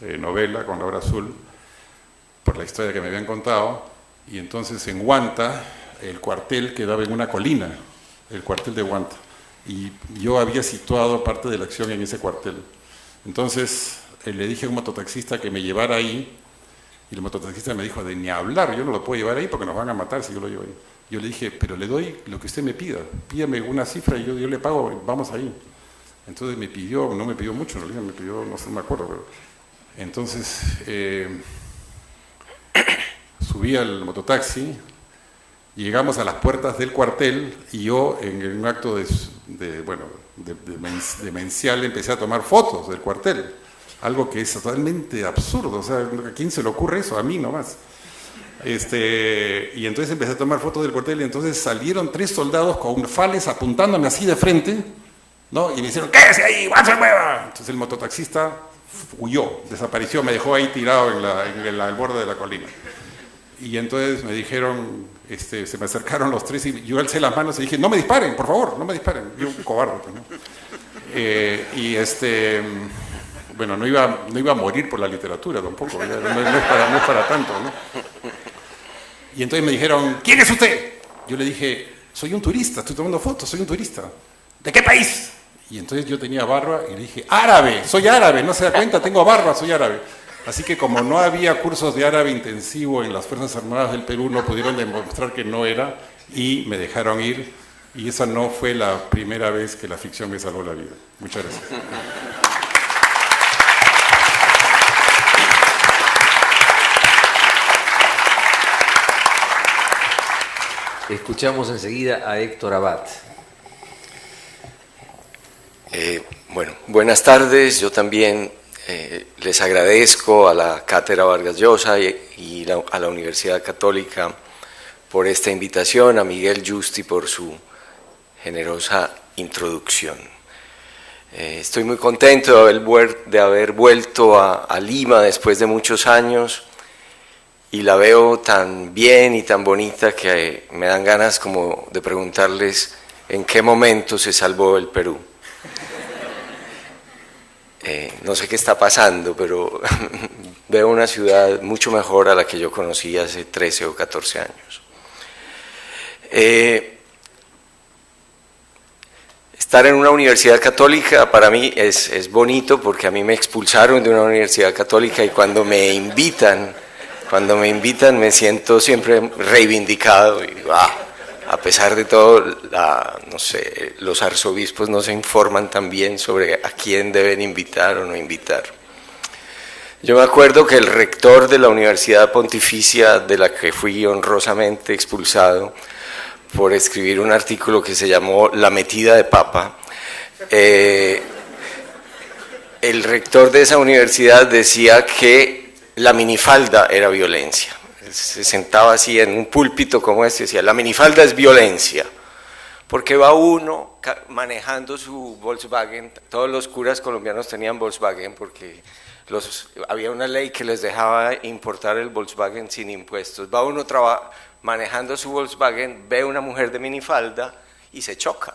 novela, con La Hora Azul, por la historia que me habían contado. Y entonces en Huanta, el cuartel quedaba en una colina, el cuartel de Huanta. Y yo había situado parte de la acción en ese cuartel. Entonces le dije a un mototaxista que me llevara ahí, y el mototaxista me dijo, de ni hablar, yo no lo puedo llevar ahí porque nos van a matar si yo lo llevo ahí. Yo le dije, pero le doy lo que usted me pida, pídame una cifra y yo le pago, vamos ahí. Entonces me pidió, no me pidió mucho, en realidad me pidió, no sé, no me acuerdo, pero... Entonces subí al mototaxi, llegamos a las puertas del cuartel y yo en un acto demencial empecé a tomar fotos del cuartel, algo que es totalmente absurdo, o sea, ¿a quién se le ocurre eso? A mí nomás. Y entonces empecé a tomar fotos del cuartel y entonces salieron 3 soldados con fales apuntándome así de frente, ¿no? Y me dijeron, ¡quédese ahí! ¡No se mueva! Entonces el mototaxista huyó, desapareció, me dejó ahí tirado en el borde de la colina. Y entonces me dijeron, se me acercaron los 3 y yo alcé las manos y dije, no me disparen, por favor, no me disparen. Yo un cobarde, ¿no? Bueno, no iba a morir por la literatura tampoco, no es para tanto, ¿no? Y entonces me dijeron, ¿quién es usted? Yo le dije, soy un turista, estoy tomando fotos, soy un turista. ¿De qué país? Y entonces yo tenía barba y le dije, árabe, soy árabe, no se da cuenta, tengo barba, soy árabe. Así que como no había cursos de árabe intensivo en las Fuerzas Armadas del Perú, no pudieron demostrar que no era y me dejaron ir. Y esa no fue la primera vez que la ficción me salvó la vida. Muchas gracias. Escuchamos enseguida a Héctor Abad. Bueno, buenas tardes. Yo también les agradezco a la Cátedra Vargas Llosa y a la Universidad Católica por esta invitación, a Miguel Justi por su generosa introducción. Estoy muy contento de haber vuelto a Lima después de muchos años y la veo tan bien y tan bonita que me dan ganas como de preguntarles en qué momento se salvó el Perú. No sé qué está pasando, pero veo una ciudad mucho mejor a la que yo conocí hace 13 o 14 años. Estar en una universidad católica para mí es bonito, porque a mí me expulsaron de una universidad católica y cuando me invitan me siento siempre reivindicado y a pesar de todo, no sé, los arzobispos no se informan tan bien sobre a quién deben invitar o no invitar. Yo me acuerdo que el rector de la Universidad Pontificia, de la que fui honrosamente expulsado por escribir un artículo que se llamó La metida de papa, el rector de esa universidad decía que la minifalda era violencia. Se sentaba así en un púlpito como este y decía, la minifalda es violencia, porque va uno manejando su Volkswagen. Todos los curas colombianos tenían Volkswagen porque había una ley que les dejaba importar el Volkswagen sin impuestos. Va uno manejando su Volkswagen, ve una mujer de minifalda y se choca.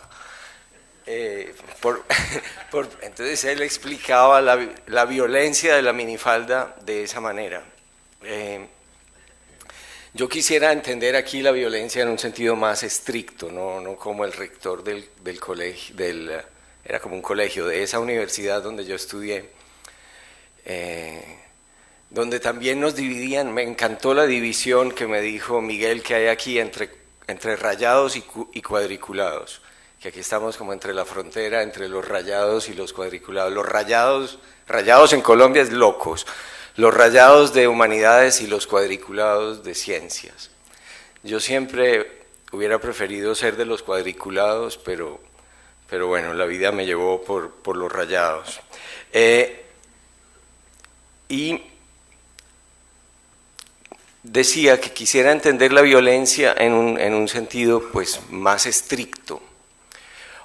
Entonces él explicaba la violencia de la minifalda de esa manera. Yo quisiera entender aquí la violencia en un sentido más estricto, no como el rector del colegio, era como un colegio de esa universidad donde yo estudié, donde también nos dividían. Me encantó la división que me dijo Miguel que hay aquí entre rayados y cuadriculados, que aquí estamos como entre la frontera entre los rayados y los cuadriculados. Los rayados en Colombia es locos, los rayados de humanidades y los cuadriculados de ciencias. Yo siempre hubiera preferido ser de los cuadriculados, pero bueno, la vida me llevó por los rayados. Y decía que quisiera entender la violencia en un sentido pues más estricto.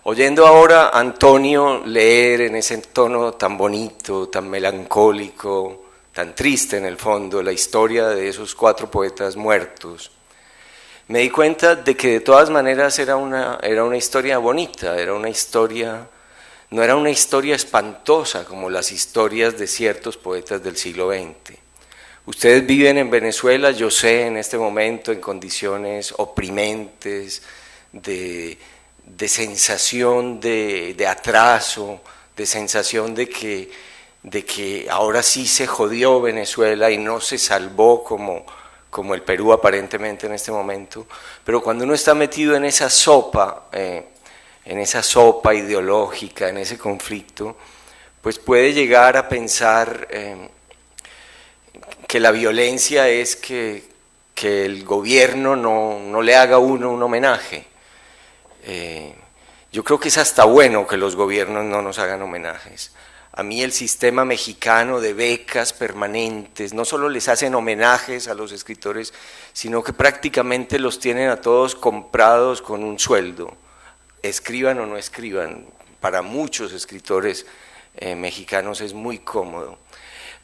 Oyendo ahora a Antonio leer en ese tono tan bonito, tan melancólico, tan triste en el fondo, la historia de esos 4 poetas muertos, me di cuenta de que de todas maneras era una historia bonita, no era una historia espantosa como las historias de ciertos poetas del siglo XX. Ustedes viven en Venezuela, yo sé, en este momento en condiciones oprimentes, de sensación de atraso, de sensación de que ahora sí se jodió Venezuela y no se salvó como el Perú aparentemente en este momento. Pero cuando uno está metido en esa sopa ideológica, en ese conflicto, pues puede llegar a pensar que la violencia es que el gobierno no le haga a uno un homenaje. Yo creo que es hasta bueno que los gobiernos no nos hagan homenajes. A mí el sistema mexicano de becas permanentes, no solo les hacen homenajes a los escritores, sino que prácticamente los tienen a todos comprados con un sueldo, escriban o no escriban. Para muchos escritores mexicanos es muy cómodo.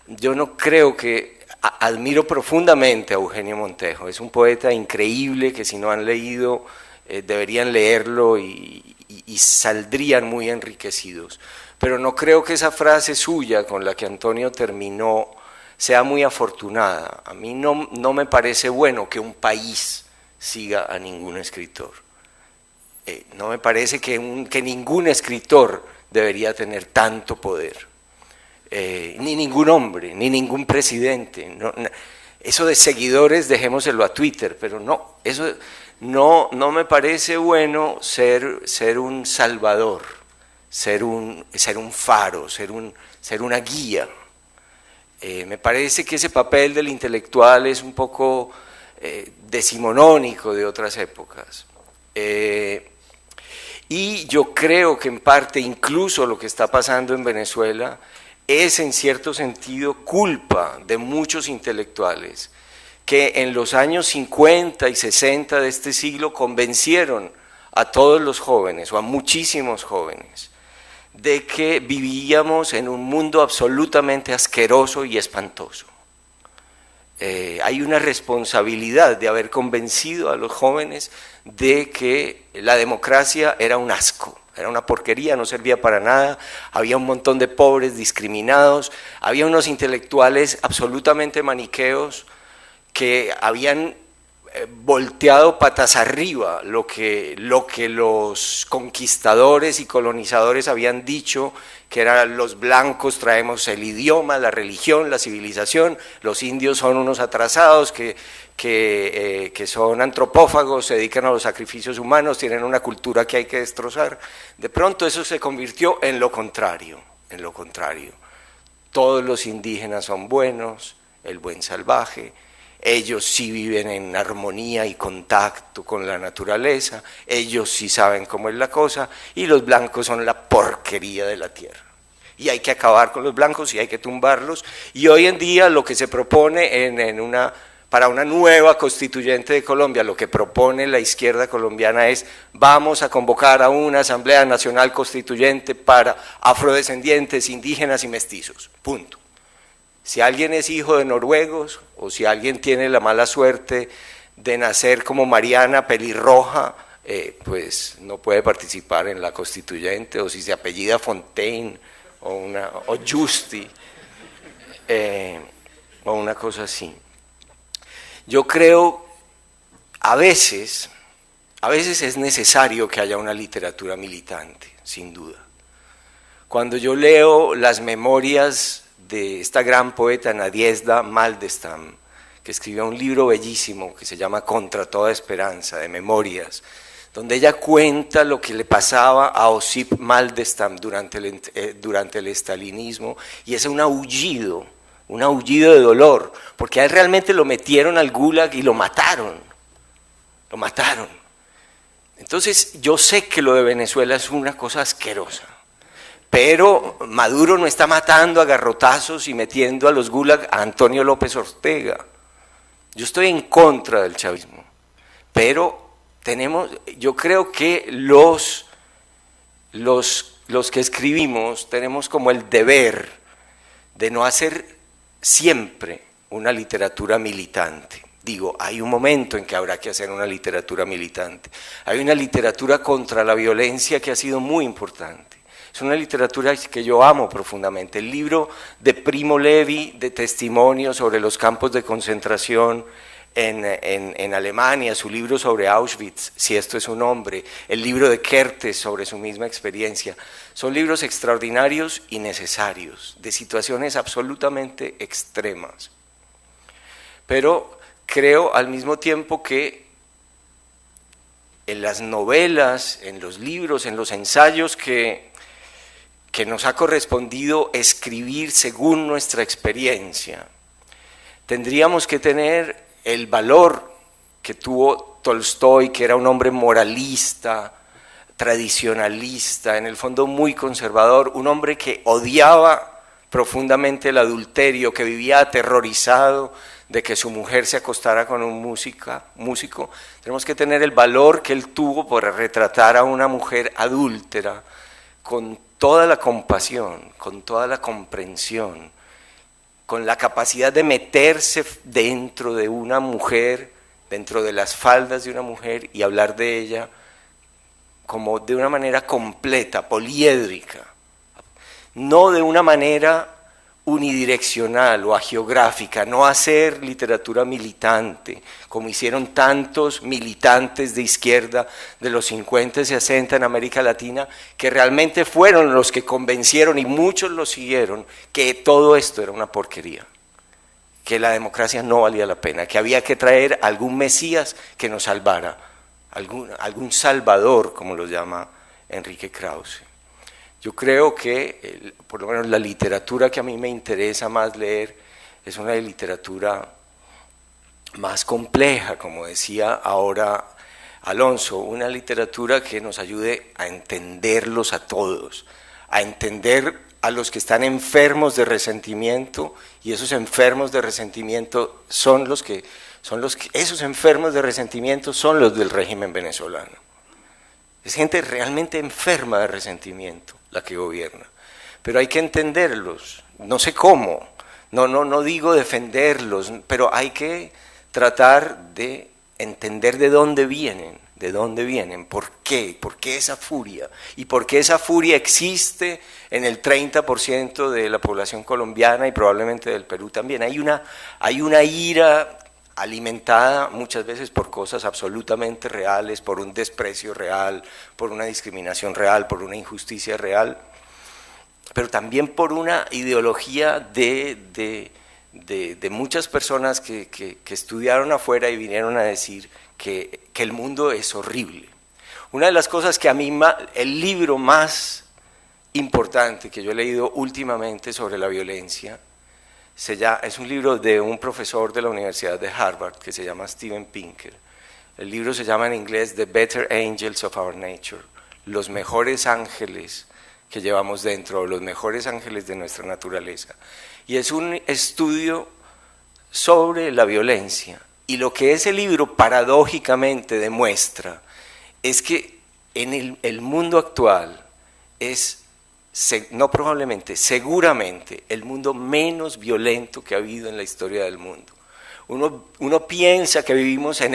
Yo no creo que... Admiro profundamente a Eugenio Montejo, es un poeta increíble que si no han leído deberían leerlo y saldrían muy enriquecidos. Pero no creo que esa frase suya con la que Antonio terminó sea muy afortunada. A mí no me parece bueno que un país siga a ningún escritor. No me parece que ningún escritor debería tener tanto poder. Ni ningún hombre, ni ningún presidente. Eso de seguidores dejémoselo a Twitter, pero no, eso no me parece bueno ser un salvador. Ser un faro, ser una guía. Me parece que ese papel del intelectual es un poco decimonónico de otras épocas. Y yo creo que en parte incluso lo que está pasando en Venezuela es en cierto sentido culpa de muchos intelectuales que en los años 50 y 60 de este siglo convencieron a todos los jóvenes o a muchísimos jóvenes de que vivíamos en un mundo absolutamente asqueroso y espantoso. Hay una responsabilidad de haber convencido a los jóvenes de que la democracia era un asco, era una porquería, no servía para nada, había un montón de pobres discriminados, había unos intelectuales absolutamente maniqueos que habían volteado patas arriba lo que los conquistadores y colonizadores habían dicho, que eran los blancos traemos el idioma, la religión, la civilización, los indios son unos atrasados que son antropófagos, se dedican a los sacrificios humanos, tienen una cultura que hay que destrozar. De pronto eso se convirtió en lo contrario, Todos los indígenas son buenos, el buen salvaje, ellos sí viven en armonía y contacto con la naturaleza, ellos sí saben cómo es la cosa, y los blancos son la porquería de la tierra. Y hay que acabar con los blancos y hay que tumbarlos, y hoy en día lo que se propone para una nueva constituyente de Colombia, lo que propone la izquierda colombiana es: vamos a convocar a una Asamblea Nacional Constituyente para afrodescendientes, indígenas y mestizos, punto. Si alguien es hijo de noruegos, o si alguien tiene la mala suerte de nacer como Mariana pelirroja, pues no puede participar en la constituyente, o si se apellida Fontaine, o Justi, o una cosa así. Yo creo, a veces es necesario que haya una literatura militante, sin duda. Cuando yo leo las memorias de esta gran poeta Nadiezhda Mandelstam, que escribió un libro bellísimo que se llama Contra toda esperanza, de memorias, donde ella cuenta lo que le pasaba a Osip Mandelstam durante el estalinismo, y es un aullido de dolor, porque a él realmente lo metieron al gulag y lo mataron. Entonces yo sé que lo de Venezuela es una cosa asquerosa, pero Maduro no está matando a garrotazos y metiendo a los gulag a Antonio López Ortega. Yo estoy en contra del chavismo, pero yo creo que los que escribimos tenemos como el deber de no hacer siempre una literatura militante. Digo, hay un momento en que habrá que hacer una literatura militante. Hay una literatura contra la violencia que ha sido muy importante. Es una literatura que yo amo profundamente. El libro de Primo Levi, de testimonios sobre los campos de concentración en Alemania, su libro sobre Auschwitz, Si esto es un hombre, el libro de Kertész sobre su misma experiencia, son libros extraordinarios y necesarios, de situaciones absolutamente extremas. Pero creo al mismo tiempo que en las novelas, en los libros, en los ensayos que nos ha correspondido escribir según nuestra experiencia, tendríamos que tener el valor que tuvo Tolstoy, que era un hombre moralista, tradicionalista, en el fondo muy conservador, un hombre que odiaba profundamente el adulterio, que vivía aterrorizado de que su mujer se acostara con un músico. Tenemos que tener el valor que él tuvo por retratar a una mujer adúltera con toda la compasión, con toda la comprensión, con la capacidad de meterse dentro de una mujer, dentro de las faldas de una mujer y hablar de ella como de una manera completa, poliédrica, no de una manera unidireccional o agiográfica, no hacer literatura militante, como hicieron tantos militantes de izquierda de los 50 y 60 en América Latina, que realmente fueron los que convencieron, y muchos lo siguieron, que todo esto era una porquería, que la democracia no valía la pena, que había que traer algún Mesías que nos salvara, algún Salvador, como lo llama Enrique Krause. Yo creo que, por lo menos la literatura que a mí me interesa más leer, es una literatura más compleja, como decía ahora Alonso, una literatura que nos ayude a entenderlos a todos, a entender a los que están enfermos de resentimiento, y esos enfermos de resentimiento esos enfermos de resentimiento son los del régimen venezolano. Es gente realmente enferma de resentimiento la que gobierna, pero hay que entenderlos, no sé cómo, no digo defenderlos, pero hay que tratar de entender de dónde vienen, ¿De dónde vienen? ¿Por qué? ¿Por qué esa furia? ¿Y por qué esa furia existe en el 30% de la población colombiana y probablemente del Perú también? Hay una ira alimentada muchas veces por cosas absolutamente reales, por un desprecio real, por una discriminación real, por una injusticia real, pero también por una ideología de muchas personas que estudiaron afuera y vinieron a decir que el mundo es horrible. Una de las cosas que a mí, el libro más importante que yo he leído últimamente sobre la violencia, es un libro de un profesor de la Universidad de Harvard que se llama Steven Pinker. El libro se llama en inglés The Better Angels of Our Nature, los mejores ángeles que llevamos dentro, los mejores ángeles de nuestra naturaleza. Y es un estudio sobre la violencia. Y lo que ese libro paradójicamente demuestra es que en el mundo actual es, no probablemente, seguramente, el mundo menos violento que ha habido en la historia del mundo. Uno piensa que vivimos en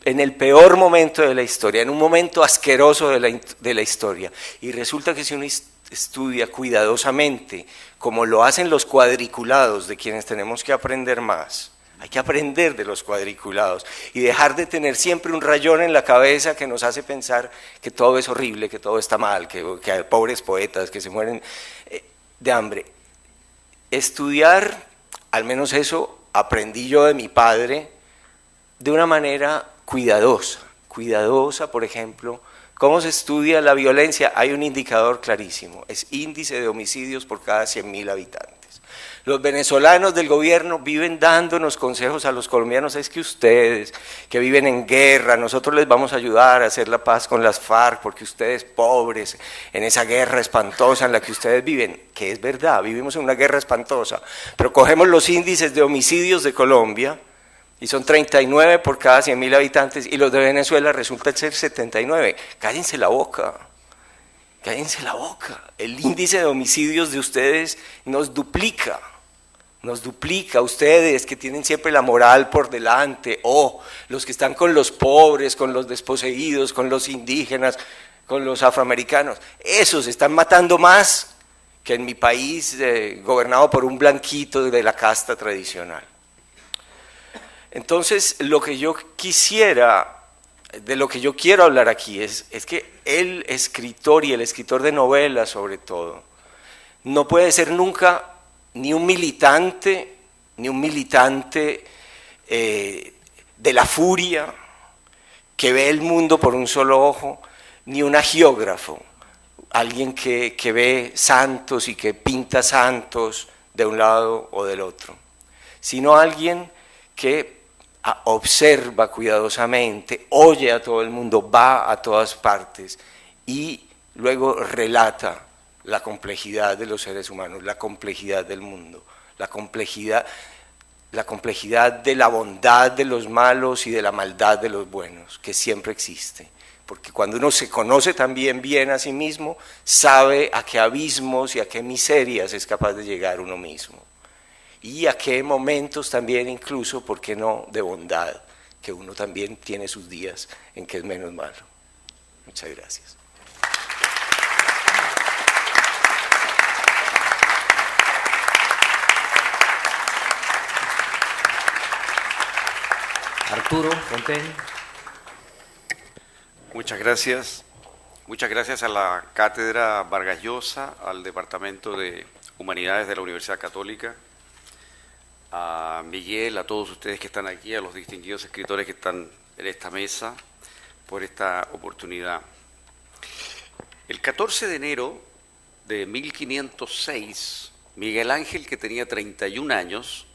el peor momento de la historia, en un momento asqueroso de la historia, y resulta que si uno estudia cuidadosamente, como lo hacen los cuadriculados, de quienes tenemos que aprender más, hay que aprender de los cuadriculados y dejar de tener siempre un rayón en la cabeza que nos hace pensar que todo es horrible, que todo está mal, que hay pobres poetas que se mueren de hambre. Estudiar, al menos eso aprendí yo de mi padre, de una manera cuidadosa. Cuidadosa, por ejemplo, ¿cómo se estudia la violencia? Hay un indicador clarísimo, es índice de homicidios por cada 100.000 habitantes. Los venezolanos del gobierno viven dándonos consejos a los colombianos, es que ustedes que viven en guerra, nosotros les vamos a ayudar a hacer la paz con las FARC, porque ustedes pobres, en esa guerra espantosa en la que ustedes viven, que es verdad, vivimos en una guerra espantosa, pero cogemos los índices de homicidios de Colombia, y son 39 por cada 100.000 habitantes, y los de Venezuela resulta ser 79, cállense la boca. Cállense la boca, el índice de homicidios de ustedes nos duplica a ustedes que tienen siempre la moral por delante, o los que están con los pobres, con los desposeídos, con los indígenas, con los afroamericanos, esos están matando más que en mi país gobernado por un blanquito de la casta tradicional. Entonces, lo que yo quisiera... De lo que yo quiero hablar aquí es que el escritor, y el escritor de novelas sobre todo, no puede ser nunca ni un militante de la furia que ve el mundo por un solo ojo, ni un agiógrafo, alguien que ve santos y que pinta santos de un lado o del otro, sino alguien que observa cuidadosamente, oye a todo el mundo, va a todas partes y luego relata la complejidad de los seres humanos, la complejidad del mundo, la complejidad de la bondad de los malos y de la maldad de los buenos, que siempre existe. Porque cuando uno se conoce también bien a sí mismo, sabe a qué abismos y a qué miserias es capaz de llegar uno mismo. Y a qué momentos también incluso, ¿por qué no?, de bondad, que uno también tiene sus días en que es menos malo. Muchas gracias. Arturo Fontaine. Muchas gracias. Muchas gracias a la Cátedra Vargas Llosa, al Departamento de Humanidades de la Universidad Católica, a Miguel, a todos ustedes que están aquí, a los distinguidos escritores que están en esta mesa, por esta oportunidad. El 14 de enero de 1506, Miguel Ángel, que tenía 31 años,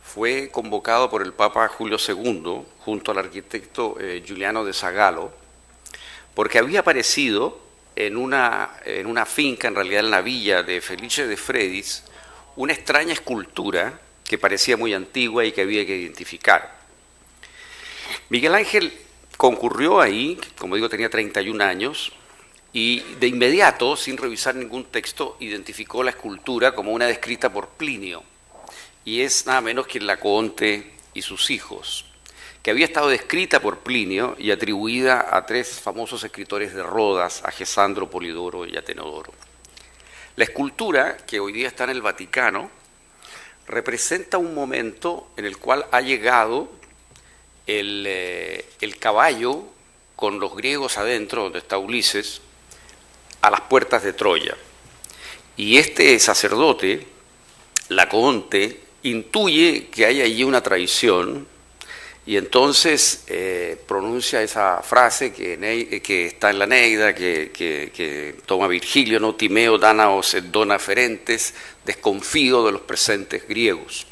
fue convocado por el Papa Julio II, junto al arquitecto Giuliano de Sagalo, porque había aparecido en una finca, en realidad en la villa de Felice de Fredis, una extraña escultura que parecía muy antigua y que había que identificar. Miguel Ángel concurrió ahí, como digo, tenía 31 años, y de inmediato, sin revisar ningún texto, identificó la escultura como una descrita por Plinio, y es nada menos que Laocoonte y sus hijos, que había estado descrita por Plinio y atribuida a tres famosos escritores de Rodas, a Gesandro, Polidoro y Atenodoro. La escultura, que hoy día está en el Vaticano, representa un momento en el cual ha llegado el caballo con los griegos adentro, donde está Ulises, a las puertas de Troya. Y este sacerdote, Lacoonte, intuye que hay allí una traición y entonces pronuncia esa frase que está en la Neida, que toma Virgilio, ¿no? Timeo, Dánaos et dona ferentes, desconfío de los presentes griegos.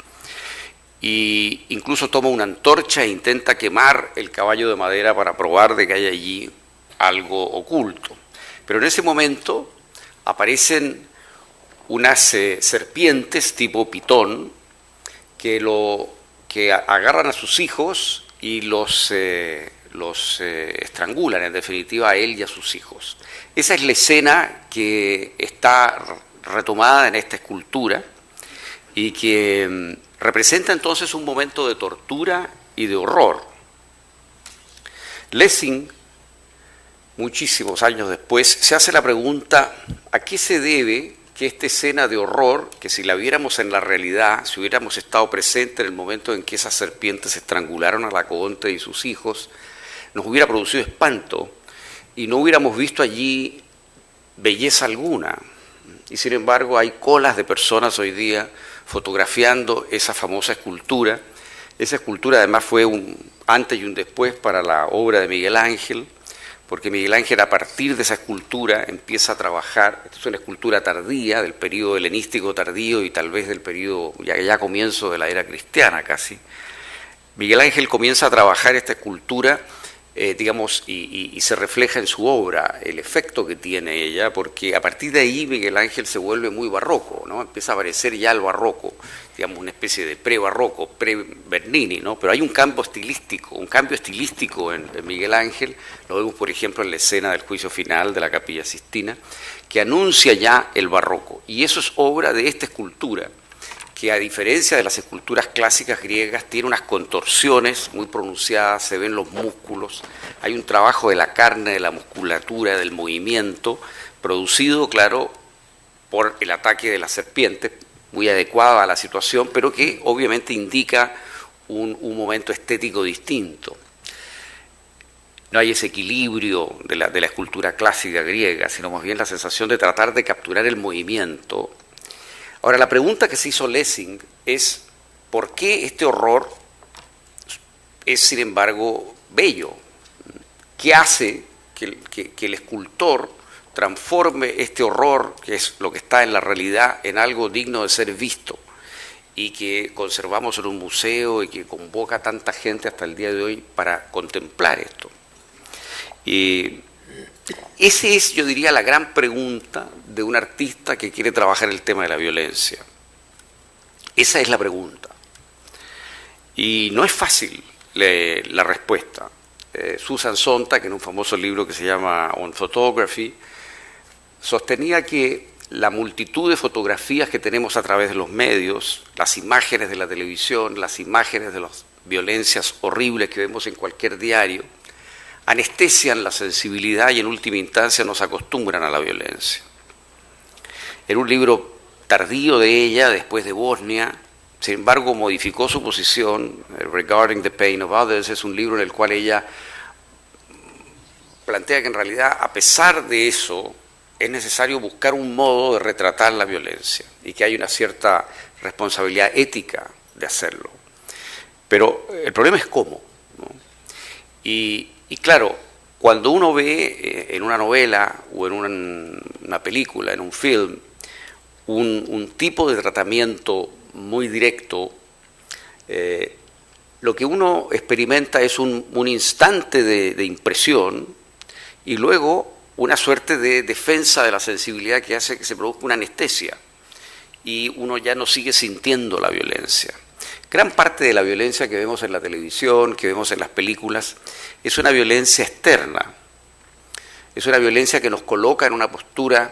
Y incluso toma una antorcha e intenta quemar el caballo de madera para probar de que hay allí algo oculto. Pero en ese momento aparecen unas serpientes tipo pitón que agarran a sus hijos y los estrangulan, en definitiva, a él y a sus hijos. Esa es la escena que está retomada en esta escultura y que representa entonces un momento de tortura y de horror. Lessing, muchísimos años después, se hace la pregunta: ¿a qué se debe que esta escena de horror, que si la viéramos en la realidad, si hubiéramos estado presentes en el momento en que esas serpientes estrangularon a Lacoonte y sus hijos, nos hubiera producido espanto y no hubiéramos visto allí belleza alguna? Y sin embargo hay colas de personas hoy día fotografiando esa famosa escultura. Esa escultura además fue un antes y un después para la obra de Miguel Ángel, porque Miguel Ángel, a partir de esa escultura, empieza a trabajar. Esta es una escultura tardía, del periodo helenístico tardío y tal vez del periodo ya comienzo de la era cristiana casi. Miguel Ángel comienza a trabajar esta escultura, y se refleja en su obra el efecto que tiene ella, porque a partir de ahí Miguel Ángel se vuelve muy barroco, ¿no? Empieza a aparecer ya el barroco, digamos una especie de pre-barroco, pre-Bernini, ¿no? Pero hay un cambio estilístico en Miguel Ángel. Lo vemos, por ejemplo, en la escena del juicio final de la Capilla Sistina, que anuncia ya el barroco, y eso es obra de esta escultura, que a diferencia de las esculturas clásicas griegas tiene unas contorsiones muy pronunciadas, se ven los músculos, hay un trabajo de la carne, de la musculatura, del movimiento, producido, claro, por el ataque de las serpientes, muy adecuado a la situación, pero que obviamente indica un momento estético distinto. No hay ese equilibrio de la escultura clásica griega, sino más bien la sensación de tratar de capturar el movimiento. Ahora, la pregunta que se hizo Lessing es: ¿por qué este horror es, sin embargo, bello? ¿Qué hace que el escultor transforme este horror, que es lo que está en la realidad, en algo digno de ser visto y que conservamos en un museo y que convoca a tanta gente hasta el día de hoy para contemplar esto? Y esa es, yo diría, la gran pregunta de un artista que quiere trabajar el tema de la violencia. Esa es la pregunta. Y no es fácil la respuesta. Susan Sontag, en un famoso libro que se llama On Photography, sostenía que la multitud de fotografías que tenemos a través de los medios, las imágenes de la televisión, las imágenes de las violencias horribles que vemos en cualquier diario, anestesian la sensibilidad y en última instancia nos acostumbran a la violencia. En un libro tardío de ella, después de Bosnia, sin embargo modificó su posición. Regarding the Pain of Others es un libro en el cual ella plantea que en realidad, a pesar de eso, es necesario buscar un modo de retratar la violencia y que hay una cierta responsabilidad ética de hacerlo. Pero el problema es cómo, ¿no? Y claro, cuando uno ve en una novela o en una película, en un film, un tipo de tratamiento muy directo, lo que uno experimenta es un instante de impresión y luego una suerte de defensa de la sensibilidad que hace que se produzca una anestesia y uno ya no sigue sintiendo la violencia. Gran parte de la violencia que vemos en la televisión, que vemos en las películas, es una violencia externa. Es una violencia que nos coloca en una postura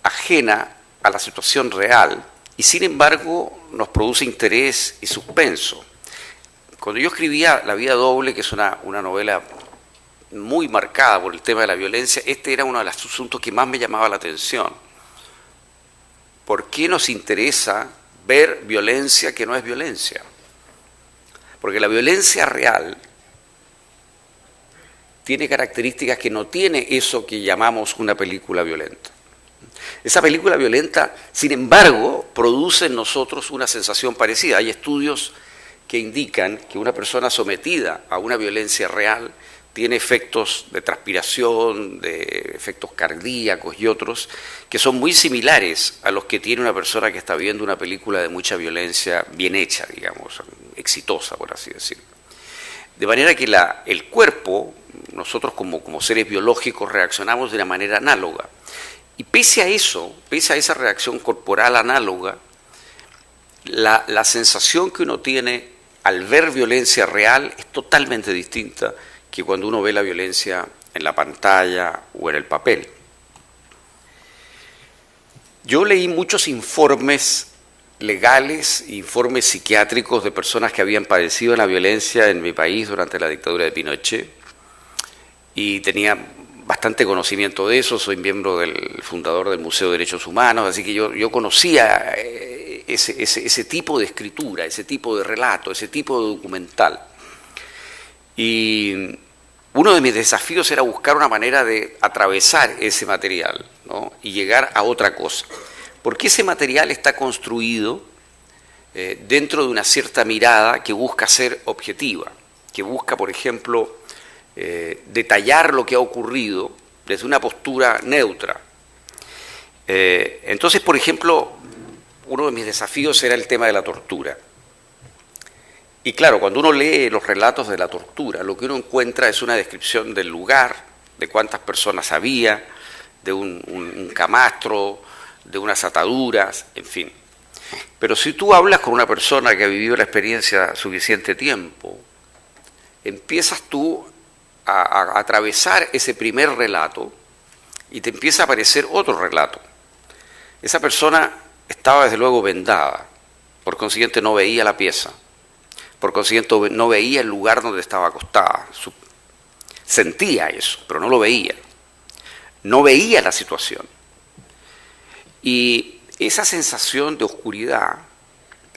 ajena a la situación real y sin embargo nos produce interés y suspenso. Cuando yo escribía La vida doble, que es una novela muy marcada por el tema de la violencia, este era uno de los asuntos que más me llamaba la atención. ¿Por qué nos interesa ver violencia que no es violencia? Porque la violencia real tiene características que no tiene eso que llamamos una película violenta. Esa película violenta, sin embargo, produce en nosotros una sensación parecida. Hay estudios que indican que una persona sometida a una violencia real tiene efectos de transpiración, de efectos cardíacos y otros, que son muy similares a los que tiene una persona que está viendo una película de mucha violencia bien hecha, digamos, exitosa, por así decirlo. De manera que el cuerpo, nosotros como seres biológicos reaccionamos de una manera análoga. Y pese a eso, pese a esa reacción corporal análoga, la sensación que uno tiene al ver violencia real es totalmente distinta que cuando uno ve la violencia en la pantalla o en el papel. Yo leí muchos informes legales, informes psiquiátricos de personas que habían padecido la violencia en mi país durante la dictadura de Pinochet, y tenía bastante conocimiento de eso. Soy miembro del fundador del Museo de Derechos Humanos, así que yo conocía ese tipo de escritura, ese tipo de relato, ese tipo de documental. Y uno de mis desafíos era buscar una manera de atravesar ese material, ¿no?, y llegar a otra cosa. Porque ese material está construido dentro de una cierta mirada que busca ser objetiva, que busca, por ejemplo, detallar lo que ha ocurrido desde una postura neutra. Entonces, por ejemplo, uno de mis desafíos era el tema de la tortura. Y claro, cuando uno lee los relatos de la tortura, lo que uno encuentra es una descripción del lugar, de cuántas personas había, de un camastro, de unas ataduras, en fin. Pero si tú hablas con una persona que ha vivido la experiencia suficiente tiempo, empiezas tú a atravesar ese primer relato y te empieza a aparecer otro relato. Esa persona estaba desde luego vendada, por consiguiente no veía la pieza, por consiguiente no veía el lugar donde estaba acostada, sentía eso, pero no lo veía, no veía la situación. Y esa sensación de oscuridad,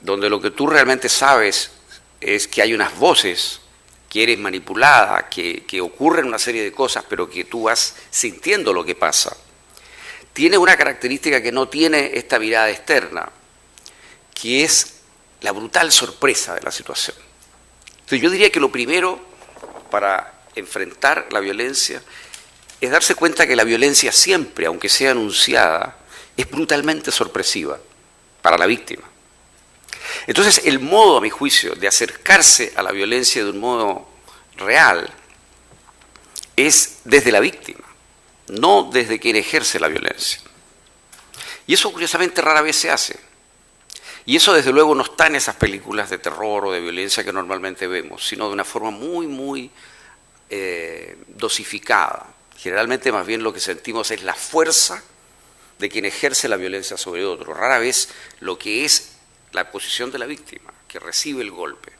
donde lo que tú realmente sabes es que hay unas voces, que eres manipulada, que ocurren una serie de cosas, pero que tú vas sintiendo lo que pasa, tiene una característica que no tiene esta mirada externa, que es la brutal sorpresa de la situación. Entonces yo diría que lo primero para enfrentar la violencia es darse cuenta que la violencia siempre, aunque sea anunciada, es brutalmente sorpresiva para la víctima. Entonces el modo, a mi juicio, de acercarse a la violencia de un modo real es desde la víctima, no desde quien ejerce la violencia. Y eso curiosamente rara vez se hace. Y eso desde luego no está en esas películas de terror o de violencia que normalmente vemos, sino de una forma muy, muy dosificada. Generalmente más bien lo que sentimos es la fuerza de quien ejerce la violencia sobre otro, rara vez lo que es la posición de la víctima, que recibe el golpe.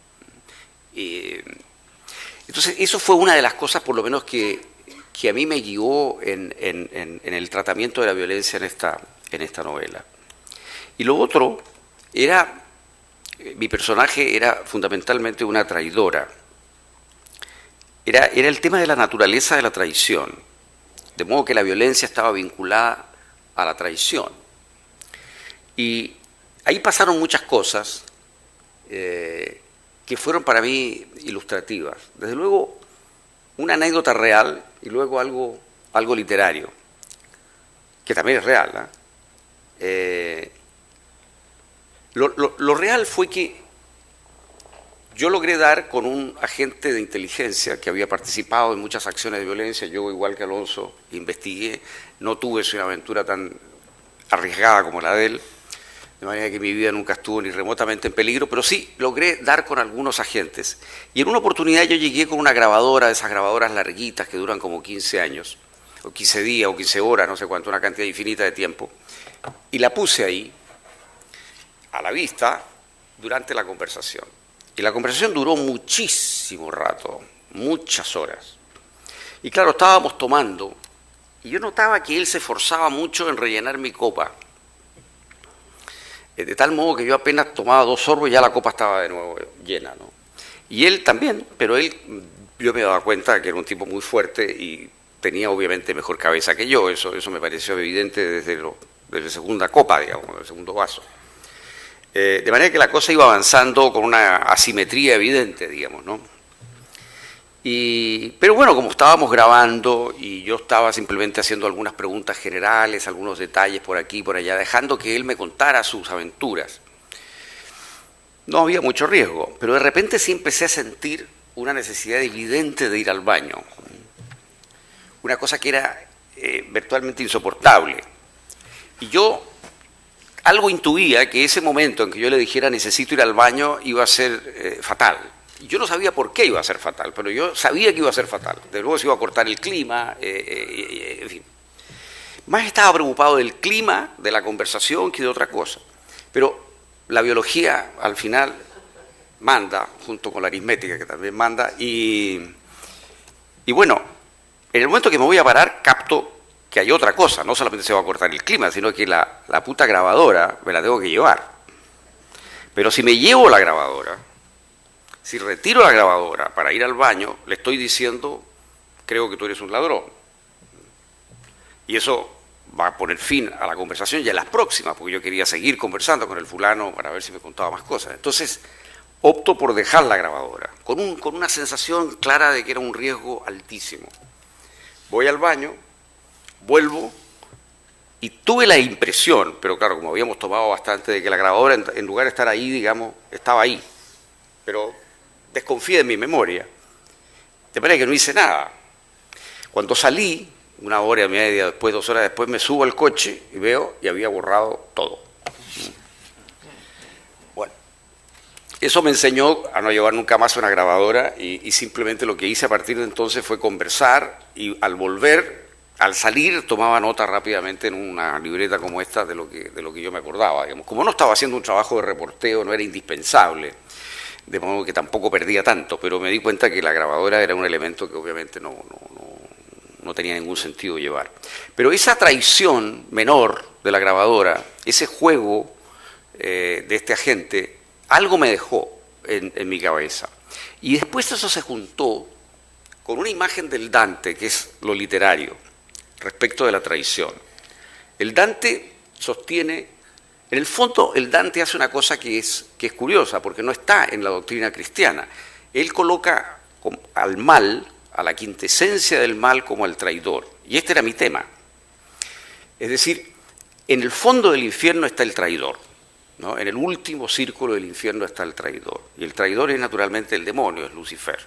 Entonces eso fue una de las cosas por lo menos que a mí me guió en el tratamiento de la violencia en esta novela. Y lo otro era, mi personaje era fundamentalmente una traidora. Era el tema de la naturaleza de la traición, de modo que la violencia estaba vinculada a la traición. Y ahí pasaron muchas cosas que fueron para mí ilustrativas. Desde luego, una anécdota real y luego algo literario, que también es real, ¿eh? Lo real fue que yo logré dar con un agente de inteligencia que había participado en muchas acciones de violencia. Yo, igual que Alonso, investigué, no tuve una aventura tan arriesgada como la de él, de manera que mi vida nunca estuvo ni remotamente en peligro, pero sí logré dar con algunos agentes. Y en una oportunidad yo llegué con una grabadora, de esas grabadoras larguitas que duran como 15 años, o 15 días, o 15 horas, no sé cuánto, una cantidad infinita de tiempo, y la puse ahí, a la vista, durante la conversación. Y la conversación duró muchísimo rato, muchas horas. Y claro, estábamos tomando, y yo notaba que él se esforzaba mucho en rellenar mi copa. De tal modo que yo apenas tomaba 2 sorbos y ya la copa estaba de nuevo llena, ¿no? Y él también, pero yo me daba cuenta que era un tipo muy fuerte y tenía obviamente mejor cabeza que yo, eso me pareció evidente desde la segunda copa, digamos, el segundo vaso. De manera que la cosa iba avanzando con una asimetría evidente, digamos, ¿no? Pero bueno, como estábamos grabando y yo estaba simplemente haciendo algunas preguntas generales, algunos detalles por aquí y por allá, dejando que él me contara sus aventuras, no había mucho riesgo, pero de repente sí empecé a sentir una necesidad evidente de ir al baño, una cosa que era virtualmente insoportable. Y yo algo intuía que ese momento en que yo le dijera necesito ir al baño iba a ser fatal. Yo no sabía por qué iba a ser fatal, pero yo sabía que iba a ser fatal. De luego se iba a cortar el clima, en fin. Más estaba preocupado del clima, de la conversación, que de otra cosa. Pero la biología, al final, manda, junto con la aritmética, que también manda, y bueno, en el momento que me voy a parar, capto que hay otra cosa. No solamente se va a cortar el clima, sino que la puta grabadora me la tengo que llevar. Pero si me llevo la grabadora, si retiro la grabadora para ir al baño, le estoy diciendo, creo que tú eres un ladrón. Y eso va a poner fin a la conversación y a las próximas, porque yo quería seguir conversando con el fulano para ver si me contaba más cosas. Entonces, opto por dejar la grabadora, con una sensación clara de que era un riesgo altísimo. Voy al baño, vuelvo, y tuve la impresión, pero claro, como habíamos tomado bastante, de que la grabadora, en lugar de estar ahí, digamos, estaba ahí. Pero desconfié de mi memoria, de manera que no hice nada. Cuando salí, 1 hora y media después, 2 horas después, me subo al coche y veo y había borrado todo. Bueno, eso me enseñó a no llevar nunca más una grabadora y simplemente lo que hice a partir de entonces fue conversar y al volver, al salir, tomaba nota rápidamente en una libreta como esta de lo que yo me acordaba. Digamos. Como no estaba haciendo un trabajo de reporteo, no era indispensable, de modo que tampoco perdía tanto, pero me di cuenta que la grabadora era un elemento que obviamente no tenía ningún sentido llevar. Pero esa traición menor de la grabadora, ese juego de este agente, algo me dejó en mi cabeza. Y después eso se juntó con una imagen del Dante, que es lo literario, respecto de la traición. El Dante sostiene... En el fondo, el Dante hace una cosa que es curiosa, porque no está en la doctrina cristiana. Él coloca al mal, a la quintesencia del mal, como al traidor. Y este era mi tema. Es decir, en el fondo del infierno está el traidor, ¿no? En el último círculo del infierno está el traidor. Y el traidor es naturalmente el demonio, es Lucifer.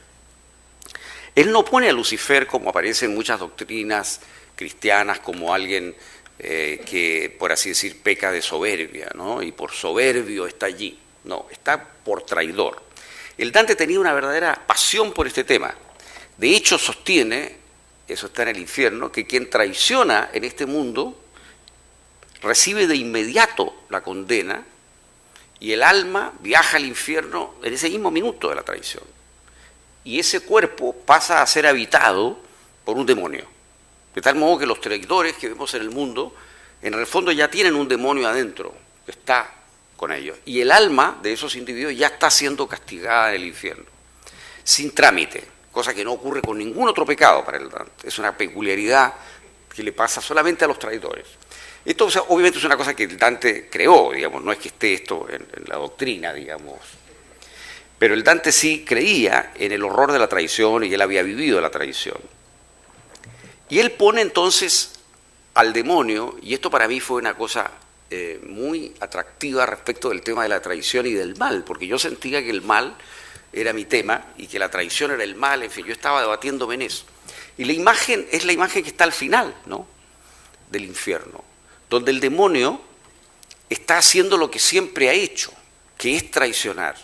Él no pone a Lucifer, como aparece en muchas doctrinas cristianas, como alguien... que, por así decir, peca de soberbia, ¿no? Y por soberbio está allí. No, está por traidor. El Dante tenía una verdadera pasión por este tema. De hecho, sostiene, eso está en el infierno, que quien traiciona en este mundo recibe de inmediato la condena y el alma viaja al infierno en ese mismo minuto de la traición. Y ese cuerpo pasa a ser habitado por un demonio. De tal modo que los traidores que vemos en el mundo, en el fondo ya tienen un demonio adentro, que está con ellos. Y el alma de esos individuos ya está siendo castigada en el infierno, sin trámite, cosa que no ocurre con ningún otro pecado para el Dante. Es una peculiaridad que le pasa solamente a los traidores. Esto, o sea, obviamente es una cosa que el Dante creó, digamos, no es que esté esto en la doctrina, digamos. Pero el Dante sí creía en el horror de la traición y él había vivido la traición. Y él pone entonces al demonio, y esto para mí fue una cosa muy atractiva respecto del tema de la traición y del mal, porque yo sentía que el mal era mi tema y que la traición era el mal, en fin, yo estaba debatiéndome en eso. Y la imagen es la imagen que está al final, ¿no?, del infierno, donde el demonio está haciendo lo que siempre ha hecho, que es traicionar,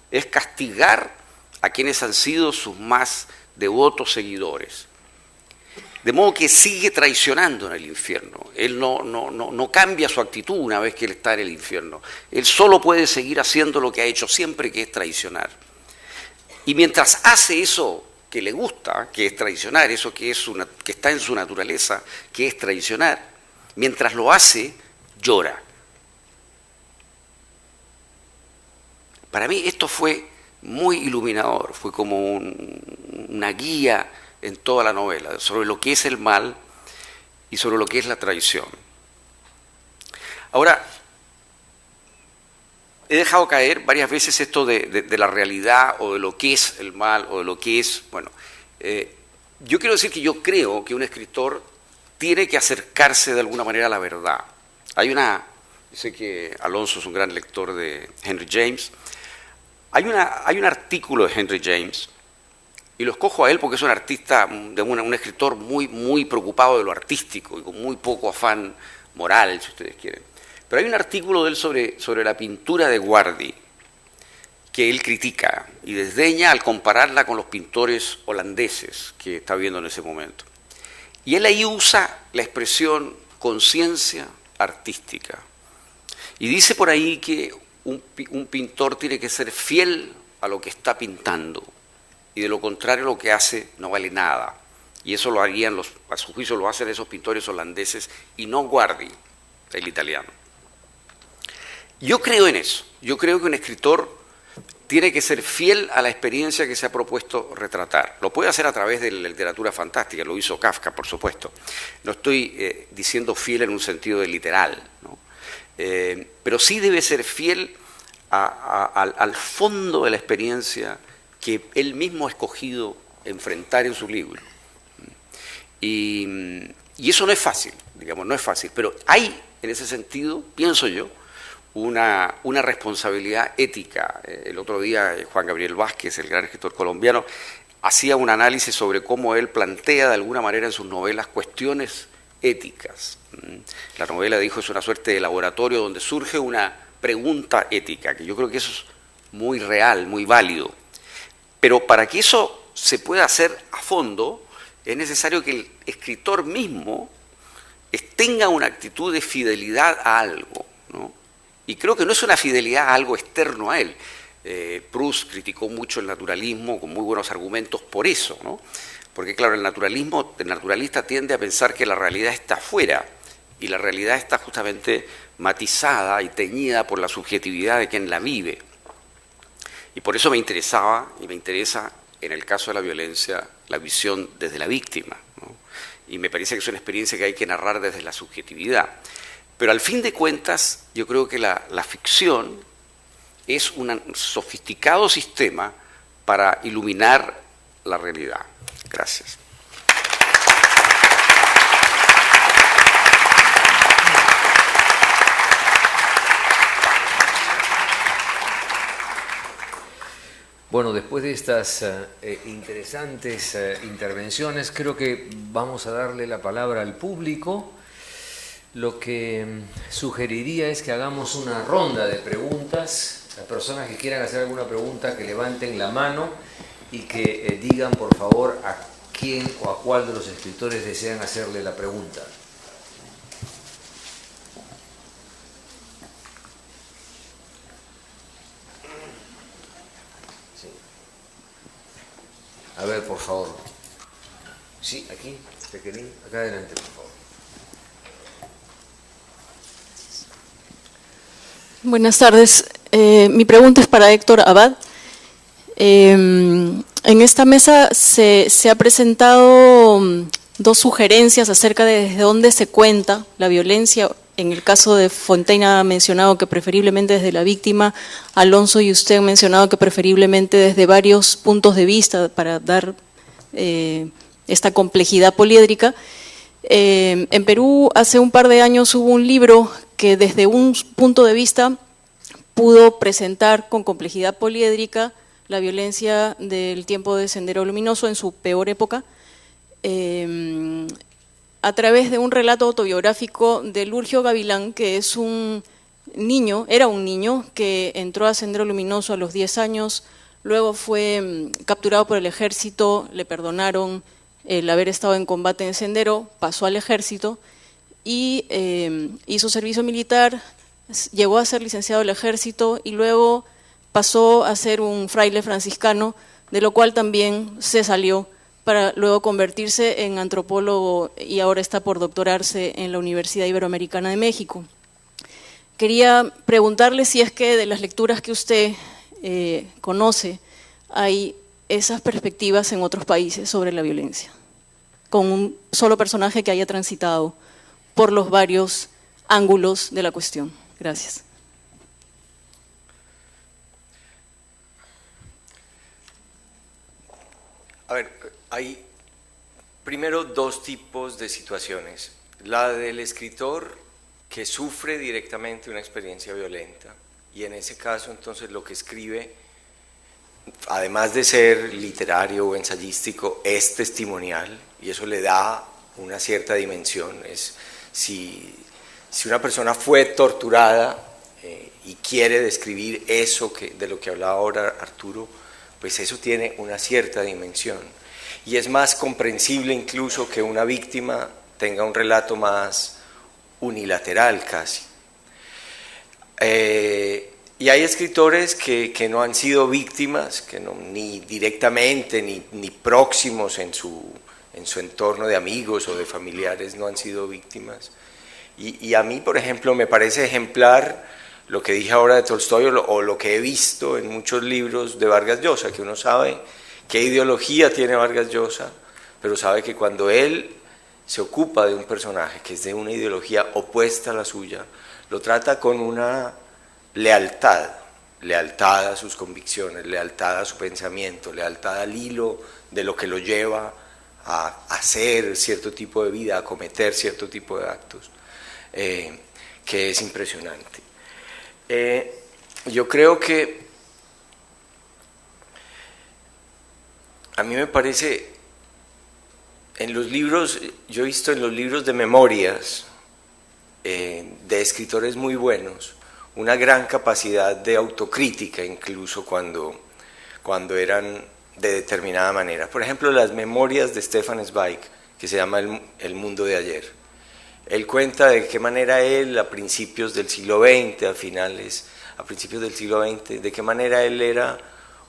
es castigar a quienes han sido sus más devotos seguidores. De modo que sigue traicionando en el infierno. Él no cambia su actitud una vez que él está en el infierno. Él solo puede seguir haciendo lo que ha hecho siempre, que es traicionar. Y mientras hace eso que le gusta, que es traicionar, eso que está en su naturaleza, que es traicionar, mientras lo hace, llora. Para mí esto fue muy iluminador, fue como una guía en toda la novela, sobre lo que es el mal y sobre lo que es la traición. Ahora, he dejado caer varias veces esto de la realidad o de lo que es el mal o de lo que es... Bueno, yo quiero decir que yo creo que un escritor tiene que acercarse de alguna manera a la verdad. Yo sé que Alonso es un gran lector de Henry James. Hay un artículo de Henry James, y lo escojo a él porque es un artista, un escritor muy preocupado de lo artístico y con muy poco afán moral, si ustedes quieren. Pero hay un artículo de él sobre la pintura de Guardi, que él critica y desdeña al compararla con los pintores holandeses que está viendo en ese momento. Y él ahí usa la expresión conciencia artística. Y dice por ahí que un pintor tiene que ser fiel a lo que está pintando, y de lo contrario lo que hace no vale nada. Y eso lo harían, a su juicio lo hacen esos pintores holandeses y no Guardi, el italiano. Yo creo en eso. Yo creo que un escritor tiene que ser fiel a la experiencia que se ha propuesto retratar. Lo puede hacer a través de la literatura fantástica, lo hizo Kafka, por supuesto. No estoy diciendo fiel en un sentido de literal, ¿no? Pero sí debe ser fiel al fondo de la experiencia que él mismo ha escogido enfrentar en su libro. Y eso no es fácil, digamos, no es fácil, pero hay, en ese sentido, pienso yo, una responsabilidad ética. El otro día Juan Gabriel Vázquez, el gran escritor colombiano, hacía un análisis sobre cómo él plantea de alguna manera en sus novelas cuestiones éticas. La novela, dijo, es una suerte de laboratorio donde surge una pregunta ética, que yo creo que eso es muy real, muy válido. Pero para que eso se pueda hacer a fondo, es necesario que el escritor mismo tenga una actitud de fidelidad a algo, ¿no? Y creo que no es una fidelidad a algo externo a él. Proust criticó mucho el naturalismo con muy buenos argumentos por eso, ¿no? Porque claro, el naturalista tiende a pensar que la realidad está afuera, y la realidad está justamente matizada y teñida por la subjetividad de quien la vive. Y por eso me interesaba y me interesa, en el caso de la violencia, la visión desde la víctima, ¿no? Y me parece que es una experiencia que hay que narrar desde la subjetividad. Pero al fin de cuentas, yo creo que la ficción es un sofisticado sistema para iluminar la realidad. Gracias. Bueno, después de estas interesantes intervenciones, creo que vamos a darle la palabra al público. Lo que sugeriría es que hagamos una ronda de preguntas. Las personas que quieran hacer alguna pregunta, que levanten la mano y que digan, por favor, a quién o a cuál de los escritores desean hacerle la pregunta. Sí. A ver, por favor. Sí, aquí, pequeñín, acá adelante, por favor. Buenas tardes. Mi pregunta es para Héctor Abad. En esta mesa se ha presentado dos sugerencias acerca de desde dónde se cuenta la violencia. En el caso de Fontaine ha mencionado que preferiblemente desde la víctima, Alonso y usted han mencionado que preferiblemente desde varios puntos de vista para dar esta complejidad poliédrica. En Perú hace un par de años hubo un libro que desde un punto de vista pudo presentar con complejidad poliédrica la violencia del tiempo de Sendero Luminoso en su peor época, a través de un relato autobiográfico de Lurgio Gavilán, que es era un niño que entró a Sendero Luminoso a los 10 años, luego fue capturado por el ejército, le perdonaron, el haber estado en combate en Sendero, pasó al ejército y hizo servicio militar, llegó a ser licenciado del ejército y luego pasó a ser un fraile franciscano, de lo cual también se salió para luego convertirse en antropólogo y ahora está por doctorarse en la Universidad Iberoamericana de México. Quería preguntarle si es que de las lecturas que usted conoce hay esas perspectivas en otros países sobre la violencia, con un solo personaje que haya transitado por los varios ángulos de la cuestión. Gracias. A ver, hay primero dos tipos de situaciones. La del escritor que sufre directamente una experiencia violenta y en ese caso entonces lo que escribe, además de ser literario o ensayístico, es testimonial y eso le da una cierta dimensión. Si una persona fue torturada y quiere describir eso de lo que hablaba ahora Arturo, pues eso tiene una cierta dimensión. Y es más comprensible incluso que una víctima tenga un relato más unilateral casi. Y hay escritores que no han sido víctimas, que no, ni directamente ni próximos en su entorno de amigos o de familiares no han sido víctimas. Y a mí, por ejemplo, me parece ejemplar lo que dije ahora de Tolstoy o lo que he visto en muchos libros de Vargas Llosa, que uno sabe qué ideología tiene Vargas Llosa, pero sabe que cuando él se ocupa de un personaje que es de una ideología opuesta a la suya, lo trata con una lealtad a sus convicciones, lealtad a su pensamiento, lealtad al hilo de lo que lo lleva a hacer cierto tipo de vida, a cometer cierto tipo de actos, que es impresionante. Yo creo que a mí me parece, en los libros, yo he visto en los libros de memorias de escritores muy buenos, una gran capacidad de autocrítica, incluso cuando eran de determinada manera. Por ejemplo, las memorias de Stefan Zweig, que se llama El mundo de ayer. Él cuenta de qué manera él, a principios del siglo XX, a principios del siglo XX, de qué manera él era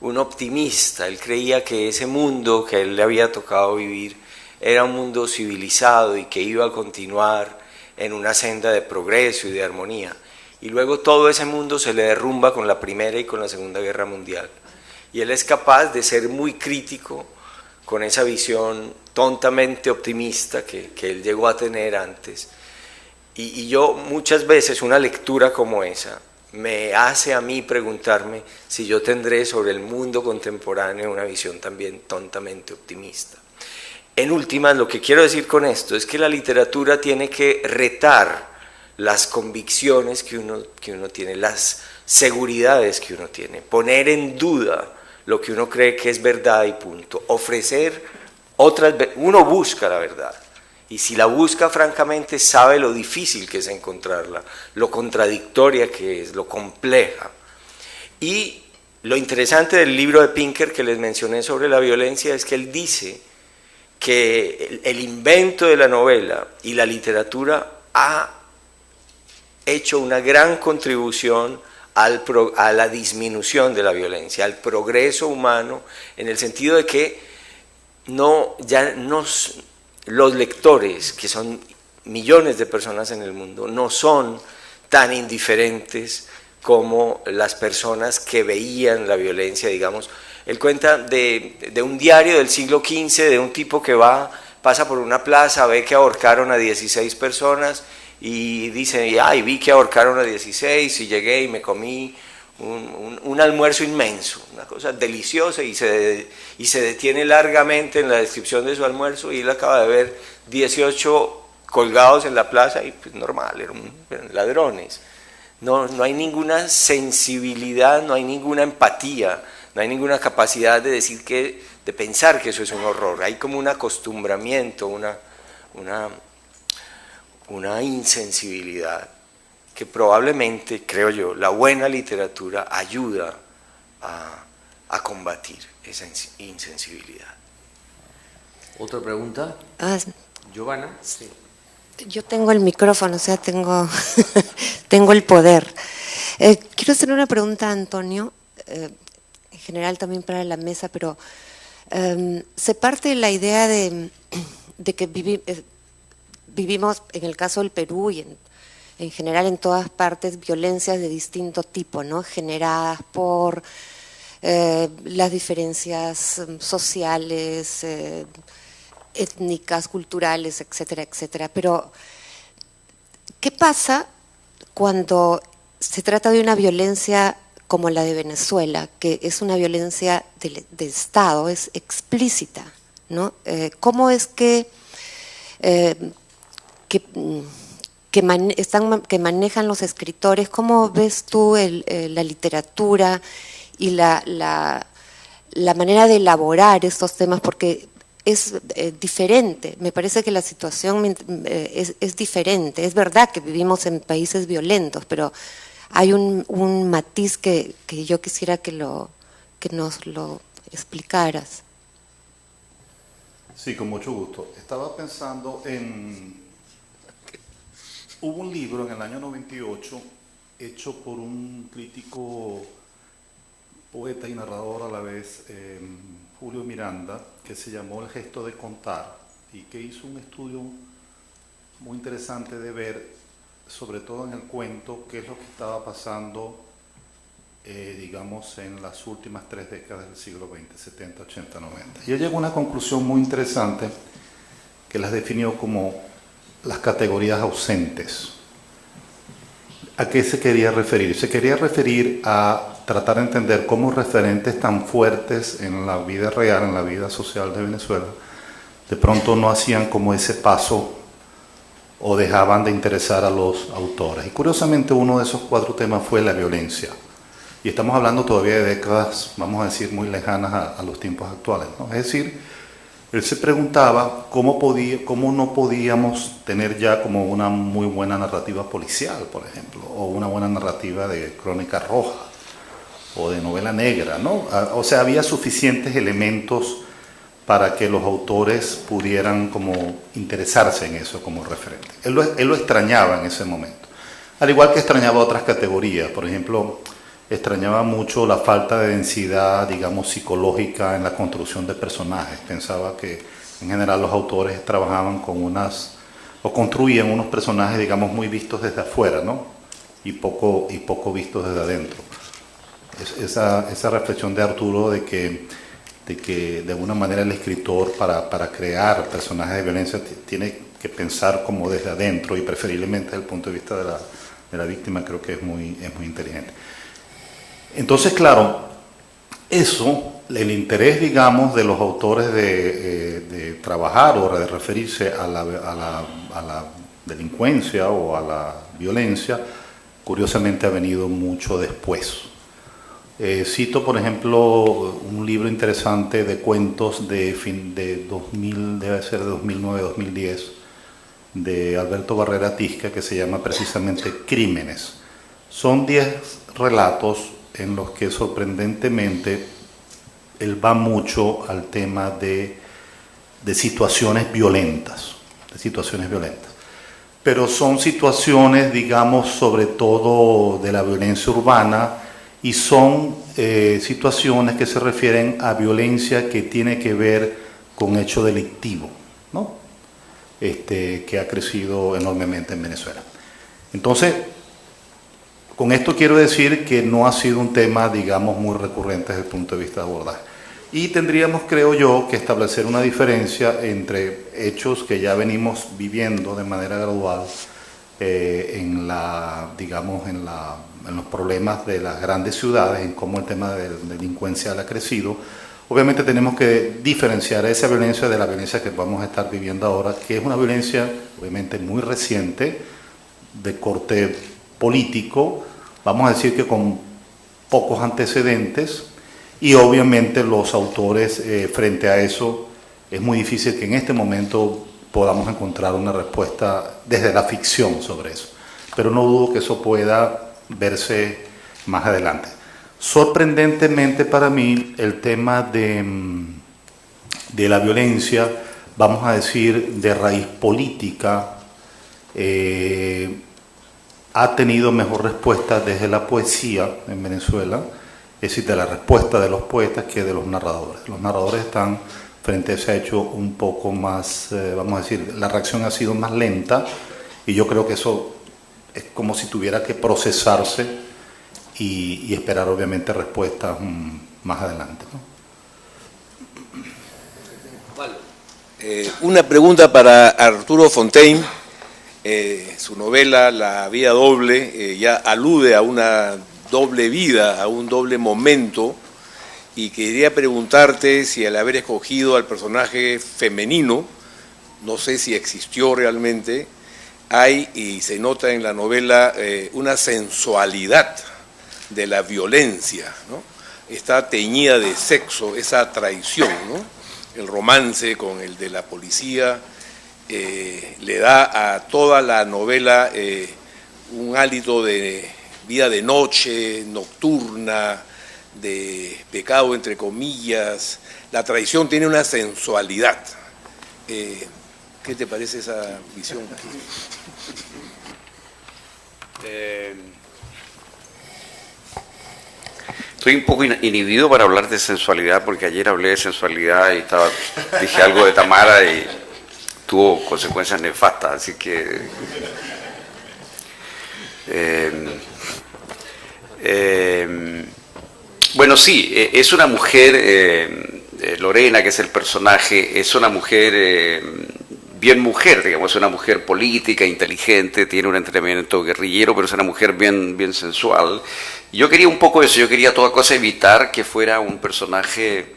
un optimista. Él creía que ese mundo que a él le había tocado vivir era un mundo civilizado y que iba a continuar en una senda de progreso y de armonía. Y luego todo ese mundo se le derrumba con la Primera y con la Segunda Guerra Mundial. Y él es capaz de ser muy crítico con esa visión tontamente optimista que él llegó a tener antes. Y yo muchas veces una lectura como esa me hace a mí preguntarme si yo tendré sobre el mundo contemporáneo una visión también tontamente optimista. En últimas, lo que quiero decir con esto es que la literatura tiene que retar las convicciones que uno tiene, las seguridades que uno tiene, poner en duda lo que uno cree que es verdad y punto, ofrecer otras, uno busca la verdad y si la busca francamente sabe lo difícil que es encontrarla, lo contradictoria que es, lo compleja. Y lo interesante del libro de Pinker que les mencioné sobre la violencia es que él dice que el invento de la novela y la literatura ha hecho una gran contribución a la disminución de la violencia, al progreso humano, en el sentido de que los lectores, que son millones de personas en el mundo, no son tan indiferentes como las personas que veían la violencia, digamos. Él cuenta de un diario del siglo XV, de un tipo que pasa por una plaza, ve que ahorcaron a 16 personas, y dice, ay, vi que ahorcaron a 16 y llegué y me comí un almuerzo inmenso, una cosa deliciosa, y se detiene largamente en la descripción de su almuerzo y él acaba de ver 18 colgados en la plaza y pues normal, eran ladrones. No hay ninguna sensibilidad, no hay ninguna empatía, no hay ninguna capacidad de decir de pensar que eso es un horror. Hay como un acostumbramiento, una insensibilidad que probablemente, creo yo, la buena literatura ayuda a combatir esa insensibilidad. ¿Otra pregunta? Giovanna. Sí. Yo tengo el micrófono, o sea, tengo, tengo el poder. Quiero hacer una pregunta a Antonio, en general también para la mesa, pero se parte de la idea de que vivimos, en el caso del Perú y en general en todas partes, violencias de distinto tipo, ¿no? Generadas por las diferencias sociales, étnicas, culturales, etcétera, etcétera. Pero, ¿qué pasa cuando se trata de una violencia como la de Venezuela, que es una violencia de Estado, es explícita, ¿no? ¿Cómo es que manejan los escritores? ¿Cómo ves tú la literatura y la manera de elaborar estos temas? Porque es diferente, me parece que la situación es diferente. Es verdad que vivimos en países violentos, pero hay un matiz que yo quisiera que nos lo explicaras. Sí, con mucho gusto. Estaba pensando hubo un libro en el año 98 hecho por un crítico, poeta y narrador a la vez, Julio Miranda, que se llamó El gesto de contar, y que hizo un estudio muy interesante de ver, sobre todo en el cuento, qué es lo que estaba pasando, digamos, en las últimas 3 décadas del siglo XX, 70, 80, 90. Y él llegó a una conclusión muy interesante que las definió como las categorías ausentes. ¿A qué se quería referir? Se quería referir a tratar de entender cómo referentes tan fuertes en la vida real, en la vida social de Venezuela, de pronto no hacían como ese paso o dejaban de interesar a los autores. Y curiosamente uno de esos 4 temas fue la violencia. Y estamos hablando todavía de décadas, vamos a decir, muy lejanas a los tiempos actuales, ¿no? Es decir, él se preguntaba cómo no podíamos tener ya como una muy buena narrativa policial, por ejemplo, o una buena narrativa de crónica roja, o de novela negra, ¿no? O sea, había suficientes elementos para que los autores pudieran como interesarse en eso como referente. Él lo extrañaba en ese momento. Al igual que extrañaba otras categorías, por ejemplo, extrañaba mucho la falta de densidad, digamos, psicológica en la construcción de personajes. Pensaba que en general los autores trabajaban con o construían unos personajes, digamos, muy vistos desde afuera, ¿no? Y poco vistos desde adentro. Esa reflexión de Arturo de que de alguna manera el escritor para crear personajes de violencia tiene que pensar como desde adentro y preferiblemente desde el punto de vista de la víctima, creo que es muy inteligente. Entonces, claro, el interés, digamos, de los autores de trabajar o de referirse a la delincuencia o a la violencia, curiosamente ha venido mucho después. Cito, por ejemplo, un libro interesante de cuentos de 2000, debe ser de 2009-2010, de Alberto Barrera Tisca, que se llama precisamente Crímenes. Son 10 relatos en los que sorprendentemente él va mucho al tema de situaciones violentas, pero son situaciones, digamos, sobre todo de la violencia urbana, y son situaciones que se refieren a violencia que tiene que ver con hecho delictivo, ¿no? Que ha crecido enormemente en Venezuela. Entonces, con esto quiero decir que no ha sido un tema, digamos, muy recurrente desde el punto de vista de abordaje. Y tendríamos, creo yo, que establecer una diferencia entre hechos que ya venimos viviendo de manera gradual en los problemas de las grandes ciudades, en cómo el tema de delincuencia ha crecido. Obviamente tenemos que diferenciar esa violencia de la violencia que vamos a estar viviendo ahora, que es una violencia obviamente muy reciente, de corte político, vamos a decir que con pocos antecedentes, y obviamente los autores frente a eso es muy difícil que en este momento podamos encontrar una respuesta desde la ficción sobre eso, pero no dudo que eso pueda verse más adelante. Sorprendentemente para mí el tema de la violencia vamos a decir, de raíz política, ha tenido mejor respuesta desde la poesía en Venezuela, es decir, de la respuesta de los poetas que de los narradores. Los narradores están frente a ese hecho un poco más, vamos a decir, la reacción ha sido más lenta, y yo creo que eso es como si tuviera que procesarse y esperar obviamente respuestas más adelante, ¿no? Una pregunta para Arturo Fontaine. Su novela La vida doble ya alude a una doble vida, a un doble momento, y quería preguntarte si al haber escogido al personaje femenino, no sé si existió realmente, hay, y se nota en la novela, una sensualidad de la violencia, ¿no? Está teñida de sexo, esa traición, ¿no? El romance con el de la policía le da a toda la novela un hálito de vida de noche, nocturna, de pecado entre comillas. La traición tiene una sensualidad. ¿Qué te parece esa visión? Estoy un poco inhibido para hablar de sensualidad, porque ayer hablé de sensualidad y dije algo de Tamara y tuvo consecuencias nefastas, así que bueno, sí, es una mujer, Lorena, que es el personaje, es una mujer bien mujer, digamos, es una mujer política, inteligente, tiene un entrenamiento guerrillero, pero es una mujer bien sensual. Y yo quería un poco eso, yo quería a toda cosa evitar que fuera un personaje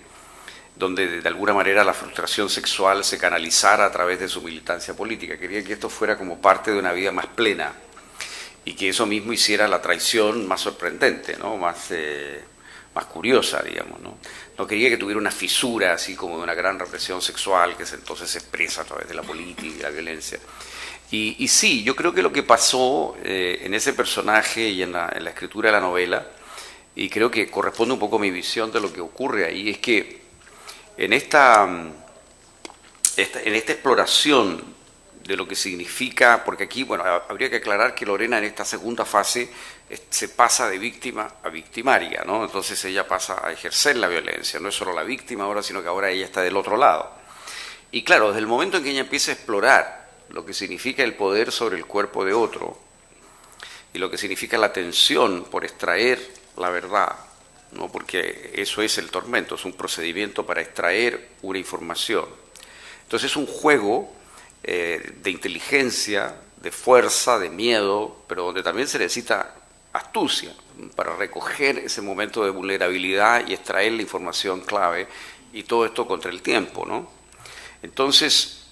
donde de alguna manera la frustración sexual se canalizara a través de su militancia política. Quería que esto fuera como parte de una vida más plena y que eso mismo hiciera la traición más sorprendente, ¿no? Más curiosa, digamos, ¿no? No quería que tuviera una fisura así como de una gran represión sexual que entonces se expresa a través de la política y la violencia. Y sí, yo creo que lo que pasó en ese personaje y en la escritura de la novela, y creo que corresponde un poco a mi visión de lo que ocurre ahí, es que en esta exploración de lo que significa, porque aquí, bueno, habría que aclarar que Lorena en esta segunda fase se pasa de víctima a victimaria, ¿no? Entonces ella pasa a ejercer la violencia, no es solo la víctima ahora, sino que ahora ella está del otro lado. Y claro, desde el momento en que ella empieza a explorar lo que significa el poder sobre el cuerpo de otro y lo que significa la tensión por extraer la verdad, ¿no? Porque eso es el tormento, es un procedimiento para extraer una información. Entonces es un juego de inteligencia, de fuerza, de miedo, pero donde también se necesita astucia para recoger ese momento de vulnerabilidad y extraer la información clave, y todo esto contra el tiempo, ¿no? Entonces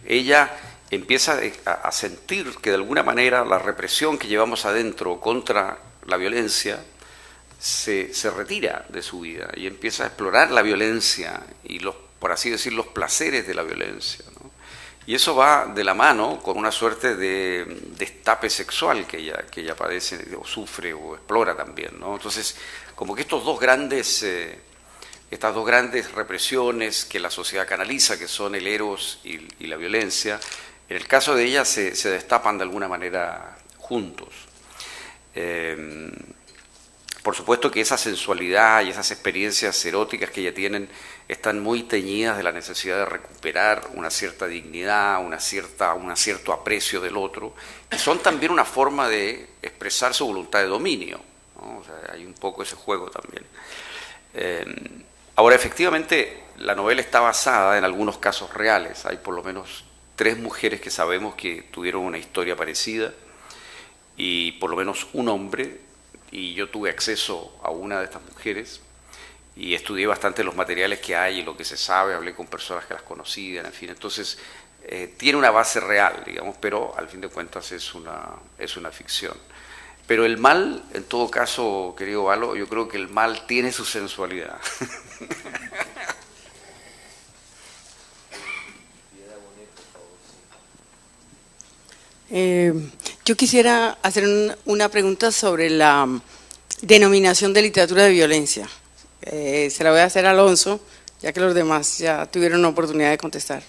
ella empieza a sentir que de alguna manera la represión que llevamos adentro contra la violencia se retira de su vida y empieza a explorar la violencia y por así decir, los placeres de la violencia, ¿no? Y eso va de la mano con una suerte de destape sexual que ella padece o sufre o explora también, ¿no? Entonces, como que estas dos grandes represiones que la sociedad canaliza, que son el eros y la violencia, en el caso de ella se destapan de alguna manera juntos. Por supuesto que esa sensualidad y esas experiencias eróticas que ella tienen están muy teñidas de la necesidad de recuperar una cierta dignidad, un cierto aprecio del otro, y son también una forma de expresar su voluntad de dominio, ¿no? O sea, hay un poco ese juego también. Ahora, efectivamente, la novela está basada en algunos casos reales. Hay por lo menos 3 mujeres que sabemos que tuvieron una historia parecida, y por lo menos un hombre, y yo tuve acceso a una de estas mujeres y estudié bastante los materiales que hay y lo que se sabe, hablé con personas que las conocían, en fin, entonces tiene una base real, digamos, pero al fin de cuentas es una ficción. Pero el mal, en todo caso, querido Valo, yo creo que el mal tiene su sensualidad. Yo quisiera hacer una pregunta sobre la denominación de literatura de violencia. Se la voy a hacer a Alonso, ya que los demás ya tuvieron la oportunidad de contestar.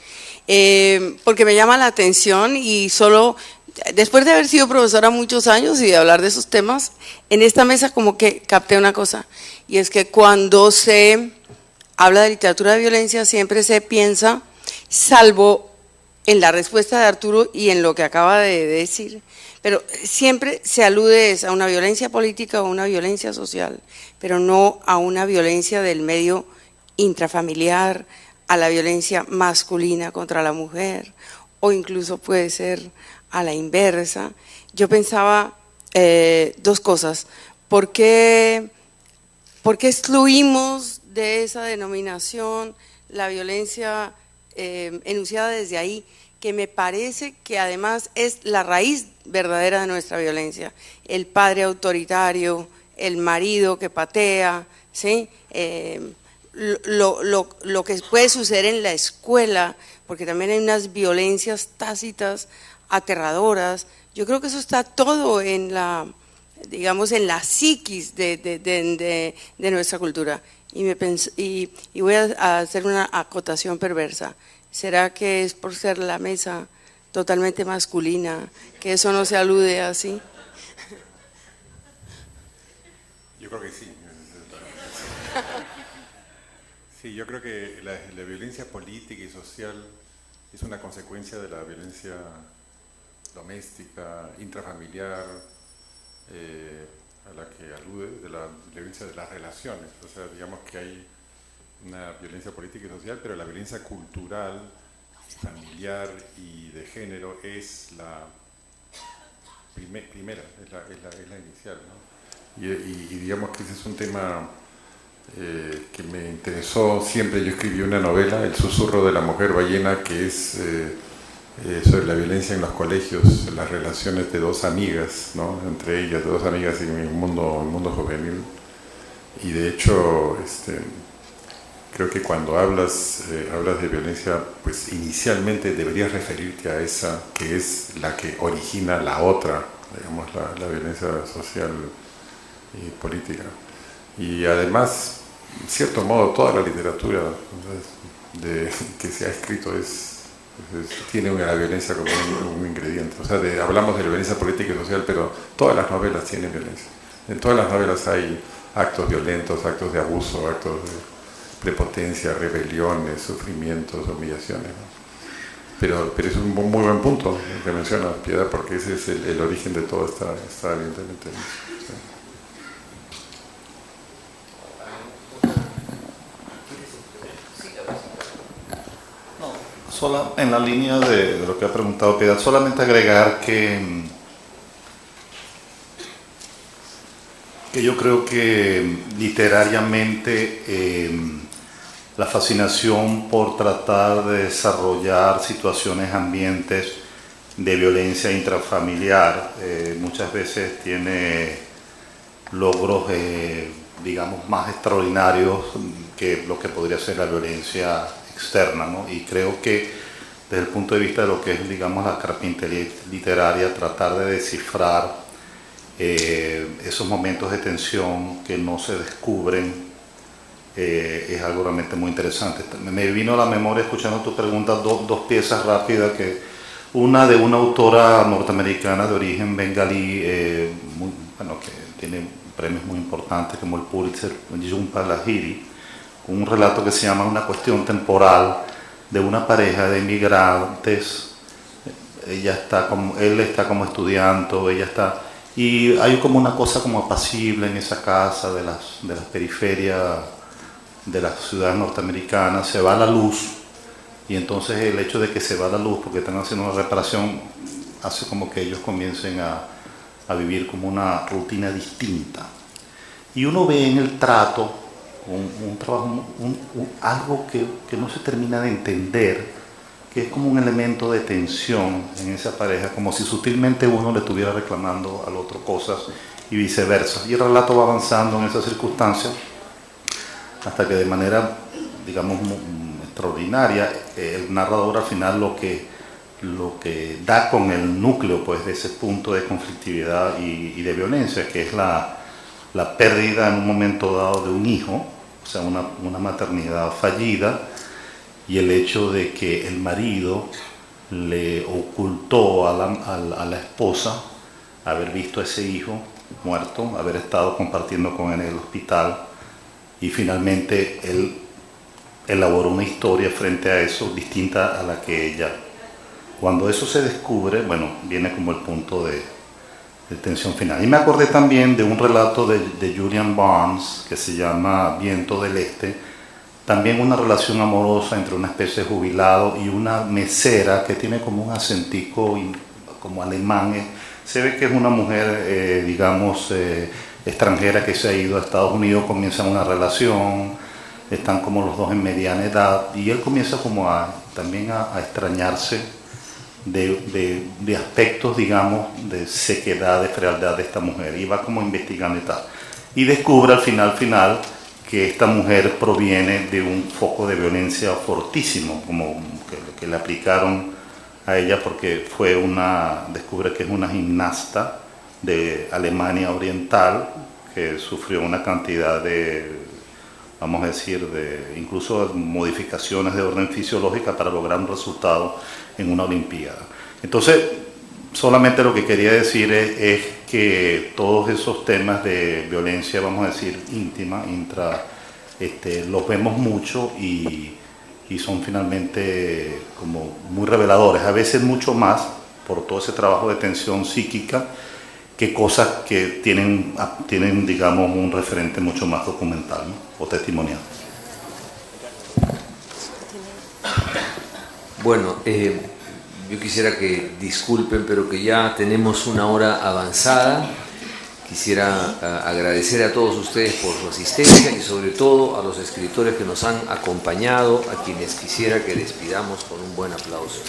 Porque me llama la atención y solo después de haber sido profesora muchos años y de hablar de esos temas, en esta mesa como que capté una cosa, y es que cuando se habla de literatura de violencia siempre se piensa, salvo en la respuesta de Arturo y en lo que acaba de decir, pero siempre se alude a una violencia política o una violencia social, pero no a una violencia del medio intrafamiliar, a la violencia masculina contra la mujer, o incluso puede ser a la inversa. Yo pensaba dos cosas. ¿Por qué excluimos de esa denominación la violencia enunciada desde ahí, que me parece que además es la raíz verdadera de nuestra violencia? El padre autoritario, el marido que patea, ¿sí? Lo que puede suceder en la escuela, porque también hay unas violencias tácitas, aterradoras. Yo creo que eso está todo en la, digamos, en la psiquis de nuestra cultura. Y voy a hacer una acotación perversa. ¿Será que es por ser la mesa totalmente masculina que eso no se alude así? Yo creo que sí. Sí, yo creo que la violencia política y social es una consecuencia de la violencia doméstica, intrafamiliar, a la que alude, de la violencia de las relaciones. O sea, digamos que hay una violencia política y social, pero la violencia cultural, familiar y de género es la primera, es la inicial, ¿no? Y digamos que ese es un tema que me interesó siempre. Yo escribí una novela, El susurro de la mujer ballena, que es sobre la violencia en los colegios, las relaciones de dos amigas, ¿no? Entre ellas, de dos amigas en el mundo juvenil. Y de hecho, creo que cuando hablas de violencia, pues inicialmente deberías referirte a esa, que es la que origina la otra, digamos, la violencia social y política. Y además, en cierto modo, toda la literatura que se ha escrito tiene la violencia como un ingrediente. O sea, hablamos de la violencia política y social, pero todas las novelas tienen violencia. En todas las novelas hay actos violentos, actos de abuso, actos de prepotencia, rebeliones, sufrimientos, humillaciones, ¿no? Pero es un muy buen punto que menciona Piedad, porque ese es el origen de todo, está evidentemente. ¿Sí? Solo en la línea de lo que ha preguntado Piedad, solamente agregar que yo creo que literariamente la fascinación por tratar de desarrollar situaciones, ambientes de violencia intrafamiliar muchas veces tiene logros, digamos, más extraordinarios que lo que podría ser la violencia externa, ¿no? Y creo que desde el punto de vista de lo que es, digamos, la carpintería literaria, tratar de descifrar esos momentos de tensión que no se descubren es algo realmente muy interesante. Me vino a la memoria, escuchando tu pregunta, dos piezas rápidas, una de una autora norteamericana de origen bengalí, que tiene premios muy importantes como el Pulitzer, Jhumpa Lahiri, un relato que se llama Una cuestión temporal, de una pareja de inmigrantes. Él está como estudiante, ella está, y hay como una cosa como apacible en esa casa de las periferias de las ciudades norteamericanas. Se va la luz, y entonces el hecho de que se va la luz porque están haciendo una reparación hace como que ellos comiencen a vivir como una rutina distinta, y uno ve en el trato un trabajo, algo que no se termina de entender, que es como un elemento de tensión en esa pareja, como si sutilmente uno le estuviera reclamando al otro cosas y viceversa. Y el relato va avanzando en esas circunstancias hasta que de manera, digamos, extraordinaria, el narrador al final lo que da con el núcleo, pues, de ese punto de conflictividad y de violencia, que es la pérdida en un momento dado de un hijo. O o sea, una maternidad fallida, y el hecho de que el marido le ocultó a la esposa haber visto a ese hijo muerto, haber estado compartiendo con él en el hospital, y finalmente él elaboró una historia frente a eso distinta a la que ella. Cuando eso se descubre, bueno, viene como el punto de tensión final. Y me acordé también de un relato de Julian Barnes que se llama Viento del Este, también una relación amorosa entre una especie de jubilado y una mesera que tiene como un acentico como alemán. Se ve que es una mujer, digamos, extranjera que se ha ido a Estados Unidos, comienzan una relación, están como los dos en mediana edad, y él comienza como también a extrañarse de aspectos, digamos, de sequedad, de frialdad de esta mujer, y va como investigando y tal. Y descubre al final que esta mujer proviene de un foco de violencia fortísimo, como que le aplicaron a ella, porque descubre que es una gimnasta de Alemania Oriental que sufrió una cantidad de, vamos a decir, incluso modificaciones de orden fisiológica para lograr un resultado en una olimpiada. Entonces, solamente lo que quería decir es que todos esos temas de violencia, vamos a decir, íntima, los vemos mucho y son finalmente como muy reveladores, a veces mucho más por todo ese trabajo de tensión psíquica que cosas que tienen digamos, un referente mucho más documental, ¿no? O testimonial. Bueno, yo quisiera que disculpen, pero que ya tenemos una hora avanzada. Quisiera agradecer a todos ustedes por su asistencia y sobre todo a los escritores que nos han acompañado, a quienes quisiera que despidamos con un buen aplauso.